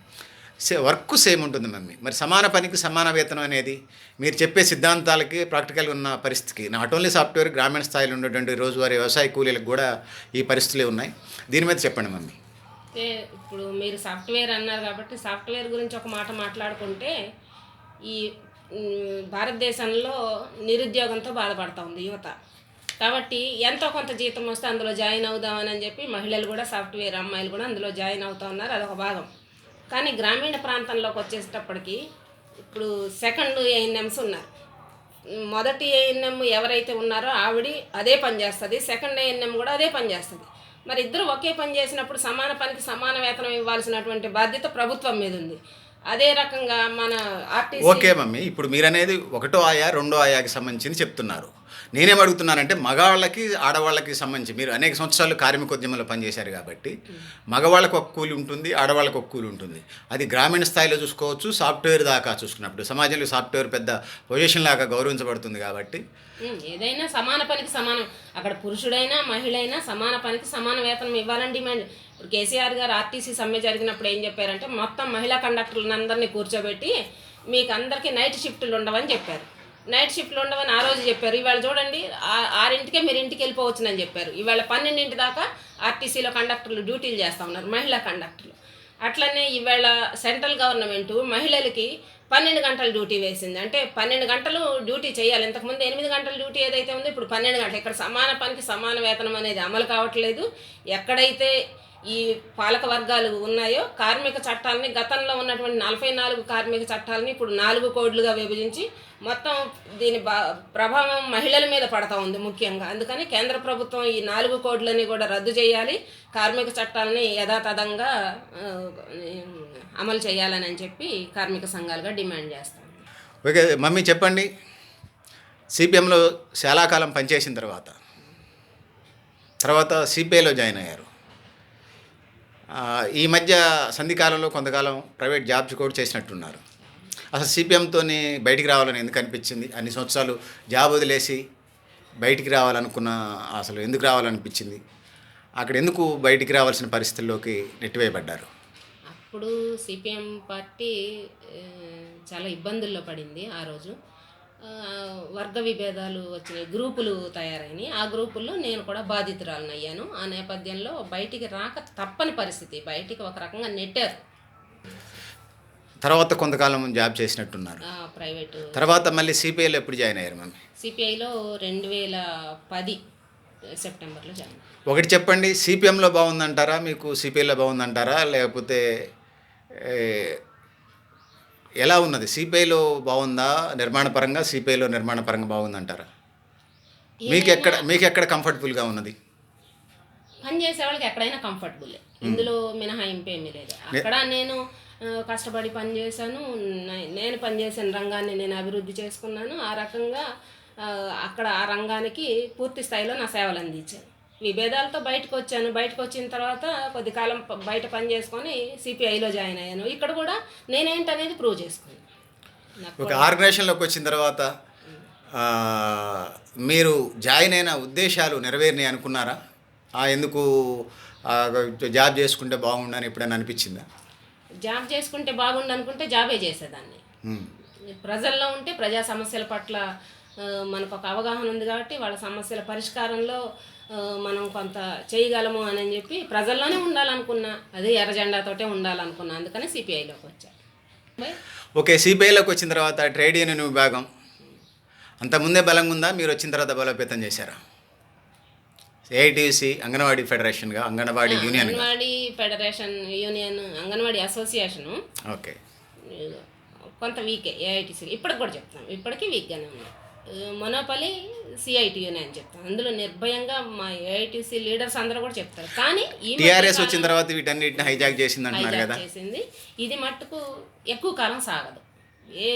వర్క్ సేమ్ ఉంటుంది మమ్మీ, మరి సమాన పనికి సమాన వేతనం అనేది మీరు చెప్పే సిద్ధాంతాలకి ప్రాక్టికల్గా ఉన్న పరిస్థితికి, నాట్ ఓన్లీ సాఫ్ట్వేర్, గ్రామీణ స్థాయిలో ఉన్నటువంటి రోజువారీ వ్యవసాయ కూలీలకు కూడా ఈ పరిస్థితులే ఉన్నాయి. దీని మీద చెప్పండి మమ్మీ. ఇప్పుడు మీరు సాఫ్ట్వేర్ అన్నారు కాబట్టి సాఫ్ట్వేర్ గురించి ఒక మాట మాట్లాడుకుంటే, ఈ భారతదేశంలో నిరుద్యోగంతో బాధపడుతూ ఉంది యువత. కాబట్టి ఎంతో కొంత జీతం వస్తే అందులో జాయిన్ అవుదామని చెప్పి మహిళలు కూడా, సాఫ్ట్వేర్ అమ్మాయిలు కూడా అందులో జాయిన్ అవుతూ ఉన్నారు. అదొక భాగం. కానీ గ్రామీణ ప్రాంతంలోకి వచ్చేటప్పటికి ఇప్పుడు సెకండ్ ఏఎన్ఎంస్ ఉన్నారు. మొదటి ఏఎన్ఎం ఎవరైతే ఉన్నారో ఆవిడ అదే పని చేస్తుంది, సెకండ్ ఏఎన్ఎం కూడా అదే పని చేస్తుంది. మరి ఇద్దరు ఒకే పని చేసినప్పుడు సమాన పనికి సమాన వేతనం ఇవ్వాల్సినటువంటి బాధ్యత ప్రభుత్వం మీద ఉంది. అదే రకంగా మన ఆర్టీసీ. ఓకే మమ్మీ, ఇప్పుడు మీరు అనేది 1వ ఆయా 2వ ఆయాకి సంబంధించి చెప్తున్నారు. నేనేం అడుగుతున్నానంటే మగవాళ్ళకి ఆడవాళ్ళకి సంబంధించి మీరు అనేక సంవత్సరాలు కార్మికోద్యమంలో పనిచేశారు కాబట్టి మగవాళ్ళకు ఒక కూలి ఉంటుంది, ఆడవాళ్ళకు ఒక కూలి ఉంటుంది. అది గ్రామీణ స్థాయిలో చూసుకోవచ్చు, సాఫ్ట్వేర్ దాకా చూసుకున్నప్పుడు సమాజంలో సాఫ్ట్వేర్ పెద్ద పొజిషన్ లాగా గౌరవించబడుతుంది. కాబట్టి ఏదైనా సమాన పనికి సమానం, అక్కడ పురుషుడైనా మహిళైనా సమాన పనికి సమాన వేతనం ఇవ్వాలని డిమాండ్. ఇప్పుడు కేసీఆర్ గారు ఆర్టీసీ సమ్మె జరిగినప్పుడు ఏం చెప్పారంటే, మొత్తం మహిళా కండక్టర్లను అందరినీ కూర్చోబెట్టి మీకు అందరికీ నైట్ షిఫ్ట్లు ఉండవని చెప్పారు. నైట్ షిఫ్ట్లు ఉండవని ఆ రోజు చెప్పారు. ఇవాళ చూడండి 6ంటికే మీరు ఇంటికి వెళ్ళిపోవచ్చునని చెప్పారు. ఇవాళ 12 దాకా ఆర్టీసీలో కండక్టర్లు డ్యూటీలు చేస్తూ ఉన్నారు, మహిళా కండక్టర్లు. అట్లనే ఇవాళ సెంట్రల్ గవర్నమెంటు మహిళలకి 12 గంటలు డ్యూటీ వేసింది. అంటే 12 గంటలు డ్యూటీ చేయాలి. ఇంతకుముందు 8 గంటల డ్యూటీ ఏదైతే ఉందో ఇప్పుడు 12 గంటలు. ఇక్కడ సమాన పనికి సమాన వేతనం అనేది అమలు కావట్లేదు. ఎక్కడైతే ఈ పాలక వర్గాలు ఉన్నాయో కార్మిక చట్టాలని, గతంలో ఉన్నటువంటి 44 కార్మిక చట్టాలని ఇప్పుడు 4 కోడ్లుగా విభజించి మొత్తం దీని ప్రభావం మహిళల మీద పడతా ఉంది ముఖ్యంగా. అందుకని కేంద్ర ప్రభుత్వం ఈ 4 కోడ్లని కూడా రద్దు చేయాలి, కార్మిక చట్టాలని యథాతథంగా అమలు చేయాలని చెప్పి కార్మిక సంఘాలుగా డిమాండ్ చేస్తాం. ఓకే మమ్మీ, చెప్పండి. సిపిఎంలో చాలా కాలం పనిచేసిన తర్వాత సిపిఐలో జాయిన్ అయ్యారు. ఈ మధ్య సంధికాలంలో కొంతకాలం ప్రైవేట్ జాబ్స్ కూడా చేసినట్టున్నారు. అసలు సిపిఎంతో బయటికి రావాలని ఎందుకు అనిపించింది? అన్ని సంవత్సరాలు జాబ్ వదిలేసి బయటికి రావాలనుకున్న అసలు ఎందుకు రావాలనిపించింది? అక్కడ ఎందుకు బయటికి రావాల్సిన పరిస్థితుల్లోకి నెట్టివేయబడ్డారు? అప్పుడు సిపిఎం పార్టీ చాలా ఇబ్బందుల్లో పడింది. ఆ రోజు వర్గ విభేదాలు వచ్చినాయి, గ్రూపులు తయారైనాయి. ఆ గ్రూపుల్లో నేను కూడా బాధితురాలను అయ్యాను. ఆ నేపథ్యంలో బయటికి రాక తప్పని పరిస్థితి, బయటికి ఒక రకంగా నెట్టారు. తర్వాత కొంతకాలం జాబ్ చేసినట్టున్నారు ప్రైవేటు. తర్వాత మళ్ళీ సిపిఐలో ఎప్పుడు జాయిన్ అయ్యారు మమ్మీ? సిపిఐలో 2010 సెప్టెంబర్లో జాయిన్. ఒకటి చెప్పండి, సిపిఎంలో బాగుందంటారా, మీకు సిపిఐలో బాగుందంటారా, లేకపోతే ఎలా ఉన్నది? సిపిఐలో బాగుందా నిర్మాణపరంగా, సిపిఐలో నిర్మాణపరంగా బాగుందంటారా? మీకు ఎక్కడ కంఫర్టబుల్గా ఉన్నది? పని చేసే వాళ్ళకి ఎక్కడైనా కంఫర్టబుల్లే, ఇందులో మినహాయింపు ఏమీ లేదు. అక్కడ నేను కష్టపడి పనిచేశాను, నేను పనిచేసిన రంగాన్ని నేను అభివృద్ధి చేసుకున్నాను. ఆ రకంగా అక్కడ ఆ రంగానికి పూర్తి స్థాయిలో నా సేవలు అందించాను. విభేదాలతో బయటకు వచ్చాను. బయటకు వచ్చిన తర్వాత కొద్ది కాలం బయట పని చేసుకొని సిపిఐలో జాయిన్ అయ్యాను. ఇక్కడ కూడా నేనేంటనేది ప్రూవ్ చేసుకున్నాను. నాకు ఒక ఆర్గనైజేషన్లోకి వచ్చిన తర్వాత ఆ, మీరు జాయిన్ అయిన ఉద్దేశాలు నెరవేరినాయి అనుకున్నారా? ఎందుకు ఆ, జాబ్ చేసుకుంటే బాగుండని ఎప్పుడైనా అనిపించిందా? జాబ్ చేసుకుంటే బాగుండు అనుకుంటే జాబే చేసేదాన్ని. ఉమ్. ప్రజల్లో ఉంటే ప్రజా సమస్యల పట్ల మనకు ఒక అవగాహన ఉంది కాబట్టి వాళ్ళ సమస్యల పరిష్కారంలో మనం కొంత చేయగలము అని చెప్పి ప్రజల్లోనే ఉండాలనుకున్నా. అదే ఎర్ర జెండాతోటే ఉండాలనుకున్నా. అందుకని సిపిఐలోకి వచ్చా. ఓకే, సిపిఐలోకి వచ్చిన తర్వాత ట్రేడ్ యూనియన్ విభాగం అంతకుముందే బలంగా ఉందా, మీరు వచ్చిన తర్వాత బలోపేతం చేశారా? ఏఐటీసీ అంగన్వాడీ ఫెడరేషన్గా, anganwadi union. Anganwadi federation union, anganwadi association okay. కొంత వీకే. ఏఐటీసీ ఇప్పటికి కూడా చెప్తాం, ఇప్పటికీ వీక్గానే ఉంది. మొనోపలి సిఐటియునే అని చెప్తాం. అందులో నిర్భయంగా మా ఏఐటీసీ లీడర్స్ అందరూ కూడా చెప్తారు. కానీ ఈ టీఆర్ఎస్ వచ్చిన తర్వాత వీటన్నిటిని హైజాక్ చేసింది అంటున్నారు కదా. చేసింది. ఇది మట్టుకు ఎక్కువ కాలం సాగదు. ఏ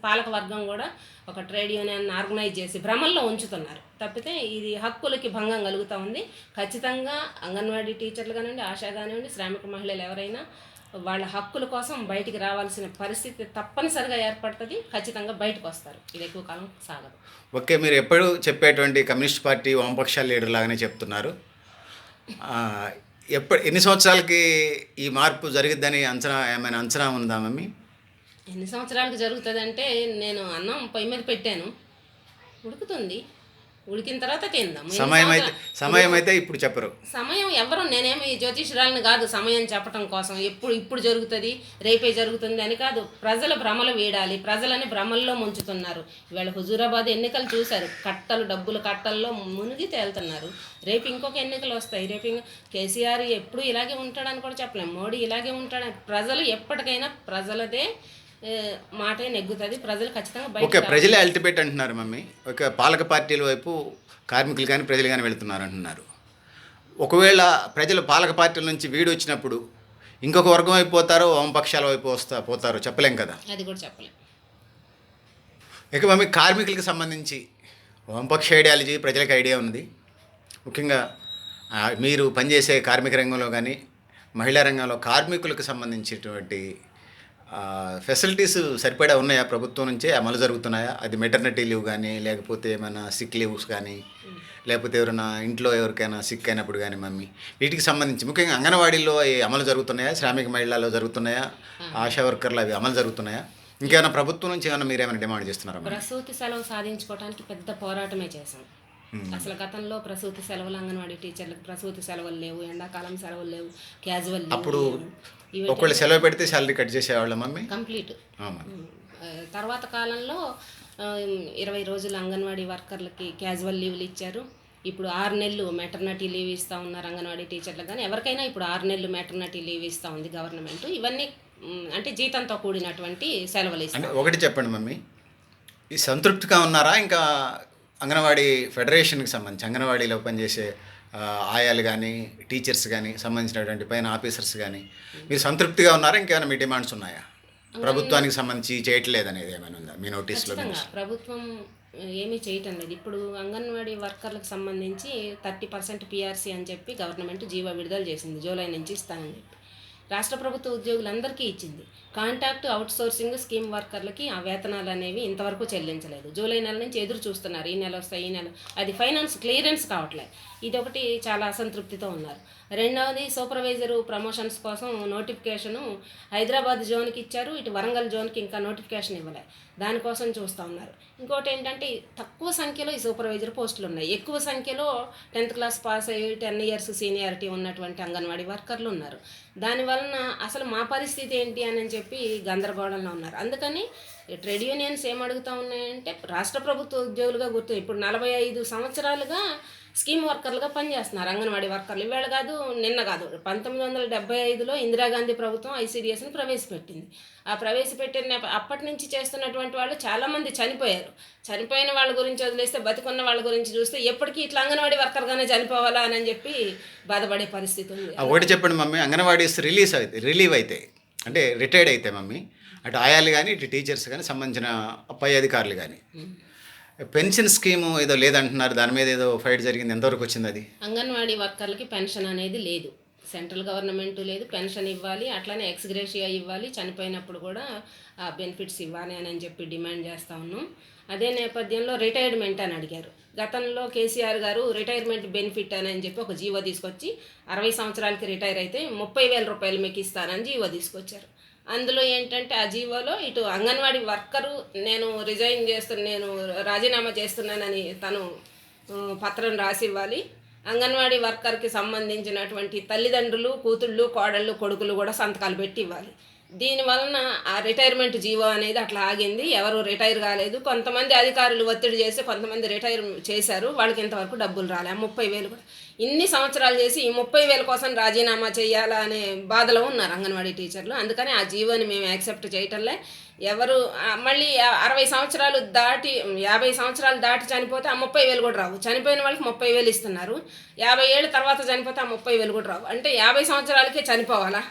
పాలక వర్గం కూడా ఒక ట్రేడ్ యూనియన్ ఆర్గనైజ్ చేసి భ్రమల్లో ఉంచుతున్నారు తప్పితే ఇది హక్కులకి భంగం కలుగుతూ ఉంది. ఖచ్చితంగా అంగన్వాడీ టీచర్లు కానివ్వండి, ఆశా కానివ్వండి, శ్రామిక మహిళలు ఎవరైనా వాళ్ళ హక్కుల కోసం బయటికి రావాల్సిన పరిస్థితి తప్పనిసరిగా ఏర్పడుతుంది. ఖచ్చితంగా బయటకు వస్తారు. ఇది ఎక్కువ కాలం సాగదు. ఓకే, మీరు ఎప్పుడు చెప్పేటువంటి కమ్యూనిస్ట్ పార్టీ వామపక్షాల లీడర్ లాగానే చెప్తున్నారు. ఎన్ని సంవత్సరాలకి ఈ మార్పు జరిగిద్దని ఏమైనా అంచనా ఉందా మమ్మీ? ఎన్ని సంవత్సరాలకు జరుగుతుందంటే, నేను అన్నం పొయ్యి మీద పెట్టాను, ఉడుకుతుంది, ఉడికిన తర్వాత తిందాం. సమయం అయితే ఇప్పుడు చెప్పరు. సమయం ఎవరు, నేనేమి జ్యోతిషురాలని కాదు సమయం చెప్పటం కోసం. ఇప్పుడు జరుగుతుంది, రేపే జరుగుతుంది అని కాదు. ప్రజల భ్రమలు వీడాలి. ప్రజలని భ్రమల్లో ముంచుతున్నారు. ఇవాళ హుజూరాబాద్ ఎన్నికలు చూశారు. డబ్బులు కట్టల్లో మునిగి తేలుతున్నారు. రేపు ఇంకొక ఎన్నికలు వస్తాయి. కేసీఆర్ ఎప్పుడు ఇలాగే ఉంటాడని కూడా చెప్పలేము. మోడీ ఇలాగే ఉంటాడని. ప్రజలు ఎప్పటికైనా ప్రజలదే మాటే నెగ్గుతుంది. ప్రజలు ఖచ్చితంగా ఓకే, ప్రజలే అల్టిమేట్ అంటున్నారు మమ్మీ. ఒక పాలక పార్టీల వైపు కార్మికులు కానీ ప్రజలు కానీ వెళుతున్నారు అంటున్నారు. ఒకవేళ ప్రజలు పాలక పార్టీల నుంచి వీడు వచ్చినప్పుడు ఇంకొక వర్గం అయిపోతారో వామపక్షాల వైపు పోతారో చెప్పలేం కదా. అది కూడా చెప్పలేం. ఇక మమ్మీ, కార్మికులకు సంబంధించి వామపక్ష ఐడియాలజీ ప్రజలకు ఐడియా ఉంది. ముఖ్యంగా మీరు పనిచేసే కార్మిక రంగంలో కానీ మహిళా రంగంలో కార్మికులకు సంబంధించినటువంటి ఫెసిలిటీస్ సరిపడా ఉన్నాయా? ప్రభుత్వం నుంచే అమలు జరుగుతున్నాయా? అది మెటర్నిటీ లీవ్ కానీ, లేకపోతే ఏమైనా సిక్ లీవ్స్ కానీ, లేకపోతే ఎవరైనా ఇంట్లో ఎవరికైనా సిక్ అయినప్పుడు కానీ మమ్మీ, వీటికి సంబంధించి ముఖ్యంగా అంగన్వాడీలో అవి అమలు జరుగుతున్నాయా? శ్రామిక మహిళల్లో జరుగుతున్నాయా? ఆశా వర్కర్లు అవి అమలు జరుగుతున్నాయా? ఇంకేమైనా ప్రభుత్వం నుంచి ఏమైనా మీరు ఏమైనా డిమాండ్ చేస్తున్నారా? ప్రసూతి సెలవు సాధించుకోవడానికి పెద్ద పోరాటమే చేశాం. అసలు గతంలో ప్రసూతి సెలవులు, అంగన్వాడీ టీచర్లకు ప్రసూతి సెలవులు లేవు, ఎండాకాలం సెలవులు లేవు, క్యాజువల్ అప్పుడు ఒకళ్ళు సెలవు పెడితే శాలరీ కట్ చేసేవాళ్ళ మమ్మీ కంప్లీట్. తర్వాత కాలంలో 20 రోజులు అంగన్వాడీ వర్కర్లకి క్యాజువల్ లీవ్లు ఇచ్చారు. ఇప్పుడు 6 నెలలు మెటర్నిటీ లీవ్ ఇస్తూ ఉన్నారు అంగన్వాడీ టీచర్లకు. కానీ ఎవరికైనా ఇప్పుడు 6 నెలలు మెటర్నిటీ లీవ్ ఇస్తూ ఉంది గవర్నమెంట్. ఇవన్నీ అంటే జీతంతో కూడినటువంటి సెలవులు ఇస్తారు. ఒకటి చెప్పండి మమ్మీ, ఈ సంతృప్తిగా ఉన్నారా? ఇంకా అంగన్వాడీ ఫెడరేషన్కి సంబంధించి అంగన్వాడీలో పనిచేసే ఆయాలు కానీ టీచర్స్ కానీ సంబంధించినటువంటి పైన ఆఫీసర్స్ కానీ మీరు సంతృప్తిగా ఉన్నారా? ఇంకేమైనా మీ డిమాండ్స్ ఉన్నాయా? ప్రభుత్వానికి సంబంధించి చేయట్లేదు అనేది ఏమైనా ఉందా మీ నోటీస్లో? ప్రభుత్వం ఏమీ చేయటం లేదు. ఇప్పుడు అంగన్వాడీ వర్కర్లకు సంబంధించి 30% పిఆర్సీ అని చెప్పి గవర్నమెంట్ జీవో విడుదల చేసింది. జూలై నుంచి ఇస్తానని చెప్పి రాష్ట్ర ప్రభుత్వ ఉద్యోగులందరికీ ఇచ్చింది. కాంట్రాక్ట్ అవుట్సోర్సింగ్ స్కీమ్ వర్కర్లకి ఆ వేతనాలు అనేవి ఇంతవరకు చెల్లించలేదు. జూలై నెల నుంచి ఎదురు చూస్తున్నారు. ఈ నెల వస్తాయి, ఈ నెల. అది ఫైనాన్స్ క్లియరెన్స్ కావట్లేదు. ఇదొకటి చాలా అసంతృప్తితో ఉన్నారు. రెండవది, సూపర్వైజరు ప్రమోషన్స్ కోసం నోటిఫికేషను హైదరాబాద్ జోన్కి ఇచ్చారు. ఇటు వరంగల్ జోన్కి ఇంకా నోటిఫికేషన్ ఇవ్వలేదు. దానికోసం చూస్తూ ఉన్నారు. ఇంకోటి ఏంటంటే, తక్కువ సంఖ్యలో ఈ సూపర్వైజర్ పోస్టులు ఉన్నాయి. ఎక్కువ సంఖ్యలో 10th క్లాస్ పాస్ అయ్యి 10 years సీనియారిటీ ఉన్నటువంటి అంగన్వాడీ వర్కర్లు ఉన్నారు. దానివలన అసలు మా పరిస్థితి ఏంటి అని చెప్పి గందరగోళంలో ఉన్నారు. అందుకని ట్రేడ్ యూనియన్స్ ఏమడుగుతూ ఉన్నాయంటే, రాష్ట్ర ప్రభుత్వ ఉద్యోగులుగా గుర్తు ఇప్పుడు 45 సంవత్సరాలుగా స్కీమ్ వర్కర్లుగా పనిచేస్తున్నారు అంగన్వాడీ వర్కర్లు. ఇవాళ కాదు, నిన్న కాదు, 1975లో ఇందిరాగాంధీ ప్రభుత్వం ఐసీడీఎస్ని ప్రవేశపెట్టింది. ఆ ప్రవేశపెట్టిన అప్పటి నుంచి చేస్తున్నటువంటి వాళ్ళు చాలామంది చనిపోయారు. చనిపోయిన వాళ్ళ గురించి వదిలేస్తే బతికున్న వాళ్ళ గురించి చూస్తే ఎప్పటికీ ఇట్లా అంగన్వాడీ వర్కర్గానే చనిపోవాలా అని చెప్పి బాధపడే పరిస్థితి ఉంది. ఒకటి చెప్పండి మమ్మీ, అంగన్వాడీస్ రిలీవ్ అయితే అంటే రిటైర్డ్ అయితే మమ్మీ, అటు ఆయాలు కానీ ఇటు టీచర్స్ కానీ సంబంధించిన పై అధికారులు కానీ పెన్షన్ స్కీము ఏదో లేదంటున్నారు. దాని మీద ఏదో ఫైట్ జరిగింది. ఎంతవరకు వచ్చింది అది? అంగన్వాడీ వర్కర్లకి పెన్షన్ అనేది లేదు. సెంట్రల్ గవర్నమెంట్ లేదు, పెన్షన్ ఇవ్వాలి, అట్లానే ఎక్స్గ్రేషియా ఇవ్వాలి, చనిపోయినప్పుడు కూడా ఆ బెనిఫిట్స్ ఇవ్వాలి అని చెప్పి డిమాండ్ చేస్తూ ఉన్నాం. అదే నేపథ్యంలో రిటైర్మెంట్ అని అడిగారు. గతంలో కేసీఆర్ గారు రిటైర్మెంట్ బెనిఫిట్ అని చెప్పి ఒక జీవో తీసుకొచ్చి 60 సంవత్సరాలకి రిటైర్ అయితే 30,000 రూపాయలు మీకు ఇస్తానని జీవో తీసుకొచ్చారు. అందులో ఏంటంటే ఆ జీవోలో ఇటు అంగన్వాడీ వర్కరు నేను రాజీనామా చేస్తున్నానని తను పత్రం రాసి ఇవ్వాలి. అంగన్వాడీ వర్కర్కి సంబంధించినటువంటి తల్లిదండ్రులు, కూతుళ్ళు, కోడళ్ళు, కొడుకులు కూడా సంతకాలు పెట్టి ఇవ్వాలి. దీనివలన ఆ రిటైర్మెంట్ జీవో అనేది అట్లా ఆగింది. ఎవరు రిటైర్ కాలేదు. కొంతమంది అధికారులు ఒత్తిడి చేసి కొంతమంది రిటైర్ చేశారు. వాళ్ళకి ఇంతవరకు డబ్బులు రాలే. 30,000 కూడా ఇన్ని సంవత్సరాలు చేసి ఈ 30,000 కోసం రాజీనామా చేయాలా అనే బాధలో ఉన్నారు అంగన్వాడీ టీచర్లు. అందుకని ఆ జీవోని మేము యాక్సెప్ట్ చేయటంలే. ఎవరు మళ్ళీ 60 సంవత్సరాలు దాటి 50 సంవత్సరాలు దాటి చనిపోతే ఆ 30,000 కూడా రావు. చనిపోయిన వాళ్ళకి 30,000 ఇస్తున్నారు. 50 ఏళ్ళ తర్వాత చనిపోతే ఆ 30,000 కూడా రావు. అంటే 50 సంవత్సరాలకే చనిపోవాలా?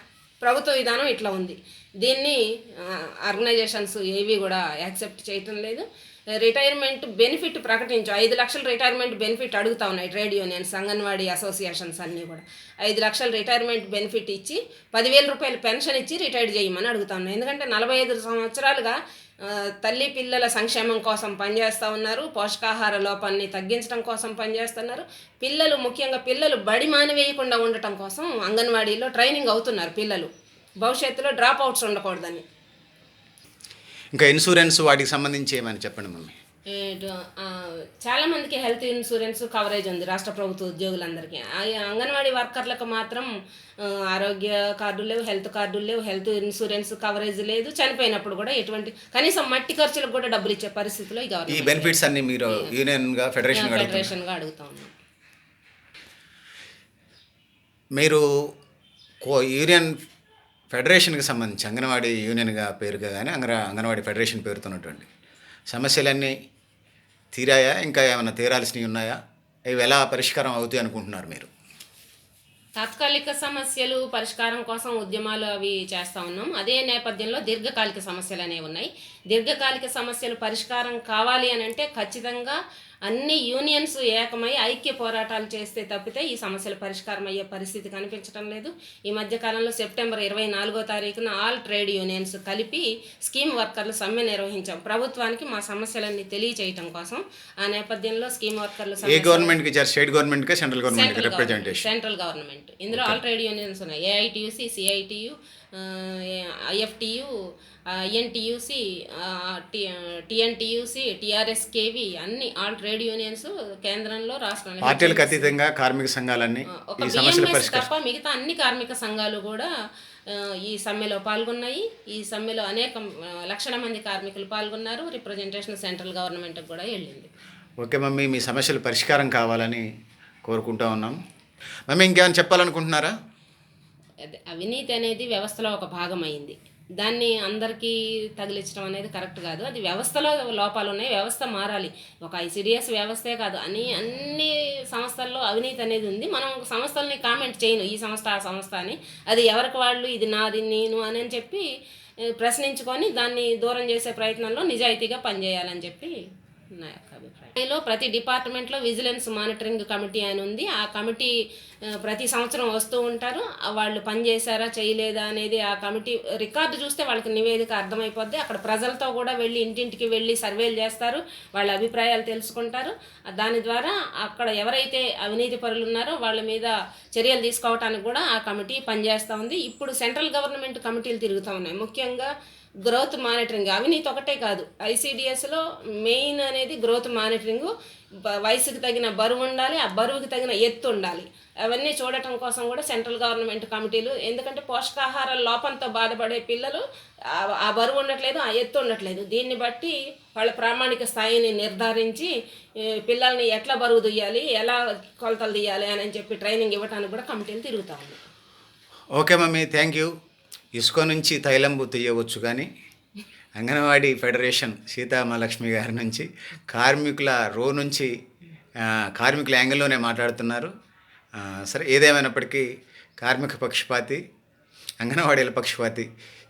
ప్రభుత్వ విధానం ఇట్లా ఉంది. దీన్ని ఆర్గనైజేషన్స్ ఏవి కూడా యాక్సెప్ట్ చేయటం లేదు. రిటైర్మెంట్ బెనిఫిట్ ప్రకటించు 5 లక్షల రిటైర్మెంట్ బెనిఫిట్ అడుగుతా ఉన్నాయి ట్రేడ్ యూనియన్స్, అంగన్వాడీ అసోసియేషన్స్ అన్నీ కూడా. 5 లక్షల రిటైర్మెంట్ బెనిఫిట్ ఇచ్చి 10,000 రూపాయలు పెన్షన్ ఇచ్చి రిటైర్ చేయమని అడుగుతా ఉన్నాయి. ఎందుకంటే 45 సంవత్సరాలుగా తల్లి పిల్లల సంక్షేమం కోసం పనిచేస్తూ ఉన్నారు. పోషకాహార లోపాన్ని తగ్గించడం కోసం పనిచేస్తున్నారు. ముఖ్యంగా పిల్లలు బడి మానివేయకుండా ఉండటం కోసం అంగన్వాడీలో ట్రైనింగ్ అవుతున్నారు. పిల్లలు భవిష్యత్తులో డ్రాప్ అవుట్స్ ఉండకూడదని. ఇంకా ఇన్సూరెన్స్ వాటికి సంబంధించి ఏమని చెప్పండి మమ్మీ. చాలామందికి హెల్త్ ఇన్సూరెన్స్ కవరేజ్ ఉంది రాష్ట్ర ప్రభుత్వ ఉద్యోగులందరికీ. అంగన్వాడీ వర్కర్లకు మాత్రం ఆరోగ్య కార్డులు లేవు, హెల్త్ కార్డులు లేవు, హెల్త్ ఇన్సూరెన్స్ కవరేజ్ లేదు. చనిపోయినప్పుడు కూడా ఎటువంటి కనీసం మట్టి ఖర్చులకు కూడా డబ్బులు ఇచ్చే పరిస్థితిలో ఈ బెనిఫిట్స్ అన్ని మీరు యూనియన్గా ఫెడరేషన్గా అడుగుతా ఉన్నాం. మీరు యూనియన్ ఫెడరేషన్కి సంబంధించి అంగన్వాడీ యూనియన్గా పేరుగా కానీ అంగన్వాడీ ఫెడరేషన్ పేరుతున్నటువంటి సమస్యలన్నీ తీరాయా? ఇంకా ఏమైనా తీరాల్సినవి ఉన్నాయా? ఇవి ఎలా పరిష్కారం అవుతాయి అనుకుంటున్నారు మీరు? తాత్కాలిక సమస్యలు పరిష్కారం కోసం ఉద్యమాలు అవి చేస్తూ ఉన్నాం. అదే నేపథ్యంలో దీర్ఘకాలిక సమస్యలు అనేవి ఉన్నాయి. దీర్ఘకాలిక సమస్యలు పరిష్కారం కావాలి అని అంటే ఖచ్చితంగా అన్ని యూనియన్స్ ఏకమై ఐక్య పోరాటాలు చేస్తే తప్పితే ఈ సమస్యలు పరిష్కారం అయ్యే పరిస్థితి కనిపించడం లేదు. ఈ మధ్యకాలంలో సెప్టెంబర్ 24వ తారీఖున ఆల్ ట్రేడ్ యూనియన్స్ కలిపి స్కీమ్ వర్కర్లు సమ్మె నిర్వహించాం ప్రభుత్వానికి మా సమస్యలన్నీ తెలియచేయటం కోసం. ఆ నేపథ్యంలో స్కీమ్ వర్కర్లు స్టేట్ గవర్నమెంట్ సెంట్రల్ గవర్నమెంట్ ఇందులో ఆల్ ట్రేడ్ యూనియన్స్ ఉన్నాయి. ఏఐటియుసి, సిఐటియు, ఐఎఫ్టియు, ఐఎన్టీయూసి, టిఎన్టీయూసి, టిఆర్ఎస్కేవి అన్ని ఆల్ ట్రేడ్ యూనియన్స్ కేంద్రంలో రాష్ట్రంలో పార్టీలకు అతీతంగా కార్మిక సంఘాలన్నీ ఒక బిఎంఎస్ తప్ప మిగతా అన్ని కార్మిక సంఘాలు కూడా ఈ సమ్మెలో పాల్గొన్నాయి. ఈ సమ్మెలో అనేక లక్షల మంది కార్మికులు పాల్గొన్నారు. రిప్రజెంటేషన్ సెంట్రల్ గవర్నమెంట్కి కూడా వెళ్ళింది. ఓకే మమ్మీ, మీ సమస్యలు పరిష్కారం కావాలని కోరుకుంటా ఉన్నాం. మమ్మీ ఇంకేమైనా చెప్పాలనుకుంటున్నారా? అవినీతి అనేది వ్యవస్థలో ఒక భాగం అయింది. దాన్ని అందరికీ తగిలించడం అనేది కరెక్ట్ కాదు. అది వ్యవస్థలో లోపాలు ఉన్నాయి. వ్యవస్థ మారాలి. ఒక ఐసిడిఎస్ వ్యవస్థే కాదు, అన్ని సంస్థల్లో అవినీతి అనేది ఉంది. మనం సంస్థల్ని కామెంట్ చేయను ఈ సంస్థ ఆ సంస్థ అని. అది ఎవరికి వాళ్ళు ఇది నాది నేను అని చెప్పి ప్రశ్నించుకొని దాన్ని దూరం చేసే ప్రయత్నంలో నిజాయితీగా పనిచేయాలని చెప్పి నా యొక్క అభిప్రాయంలో. ప్రతి డిపార్ట్మెంట్లో విజిలెన్స్ మానిటరింగ్ కమిటీ అని ఉంది. ఆ కమిటీ ప్రతి సంవత్సరం వస్తూ ఉంటారు. వాళ్ళు పని చేశారా చేయలేదా అనేది ఆ కమిటీ రికార్డు చూస్తే వాళ్ళకి నివేదిక అర్థమైపోద్ది. అక్కడ ప్రజలతో కూడా వెళ్ళి ఇంటింటికి వెళ్ళి సర్వేలు చేస్తారు, వాళ్ళ అభిప్రాయాలు తెలుసుకుంటారు. దాని ద్వారా అక్కడ ఎవరైతే అవినీతి పరులు ఉన్నారో వాళ్ళ మీద చర్యలు తీసుకోవడానికి కూడా ఆ కమిటీ పనిచేస్తూ ఉంది. ఇప్పుడు సెంట్రల్ గవర్నమెంట్ కమిటీలు తిరుగుతూ ఉన్నాయి. ముఖ్యంగా గ్రోత్ మానిటరింగ్, అవినీతి ఒకటే కాదు, ఐసిడిఎస్లో మెయిన్ అనేది గ్రోత్ మానిటరింగ్. వయసుకి తగిన బరువు ఉండాలి, ఆ బరువుకి తగిన ఎత్తు ఉండాలి. అవన్నీ చూడటం కోసం కూడా సెంట్రల్ గవర్నమెంట్ కమిటీలు. ఎందుకంటే పోషకాహార లోపంతో బాధపడే పిల్లలు ఆ బరువు ఉండట్లేదు, ఆ ఎత్తు ఉండట్లేదు. దీన్ని బట్టి వాళ్ళ ప్రామాణిక స్థాయిని నిర్ధారించి పిల్లల్ని ఎట్లా బరువు తీయాలి, ఎలా కొలతలు తీయాలి అని చెప్పి ట్రైనింగ్ ఇవ్వడానికి కూడా కమిటీలు తిరుగుతూ ఉన్నాయి. Okay mummy, thank you. ఇసుక నుంచి తైలంబు తీయవచ్చు కానీ అంగన్వాడీ ఫెడరేషన్ సీతామహాలక్ష్మి గారి నుంచి కార్మికుల నుంచి కార్మికుల యాంగిల్లోనే మాట్లాడుతున్నారు. సరే, ఏదేమైనప్పటికీ కార్మిక పక్షపాతి, అంగన్వాడీల పక్షపాతి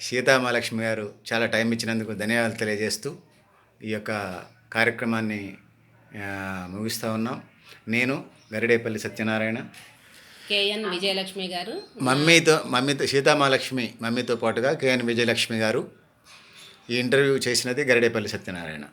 సీతామహాలక్ష్మి గారు చాలా టైం ఇచ్చినందుకు ధన్యవాదాలు తెలియజేస్తూ ఈ యొక్క కార్యక్రమాన్ని ముగిస్తూ ఉన్నాం. నేను గరిడేపల్లి సత్యనారాయణ, కేఎన్ విజయలక్ష్మి గారు. మమ్మీతో సీతామహాలక్ష్మి మమ్మీతో పాటుగా కేఎన్ విజయలక్ష్మి గారు. ఈ ఇంటర్వ్యూ చేసినది గరిడేపల్లి సత్యనారాయణ.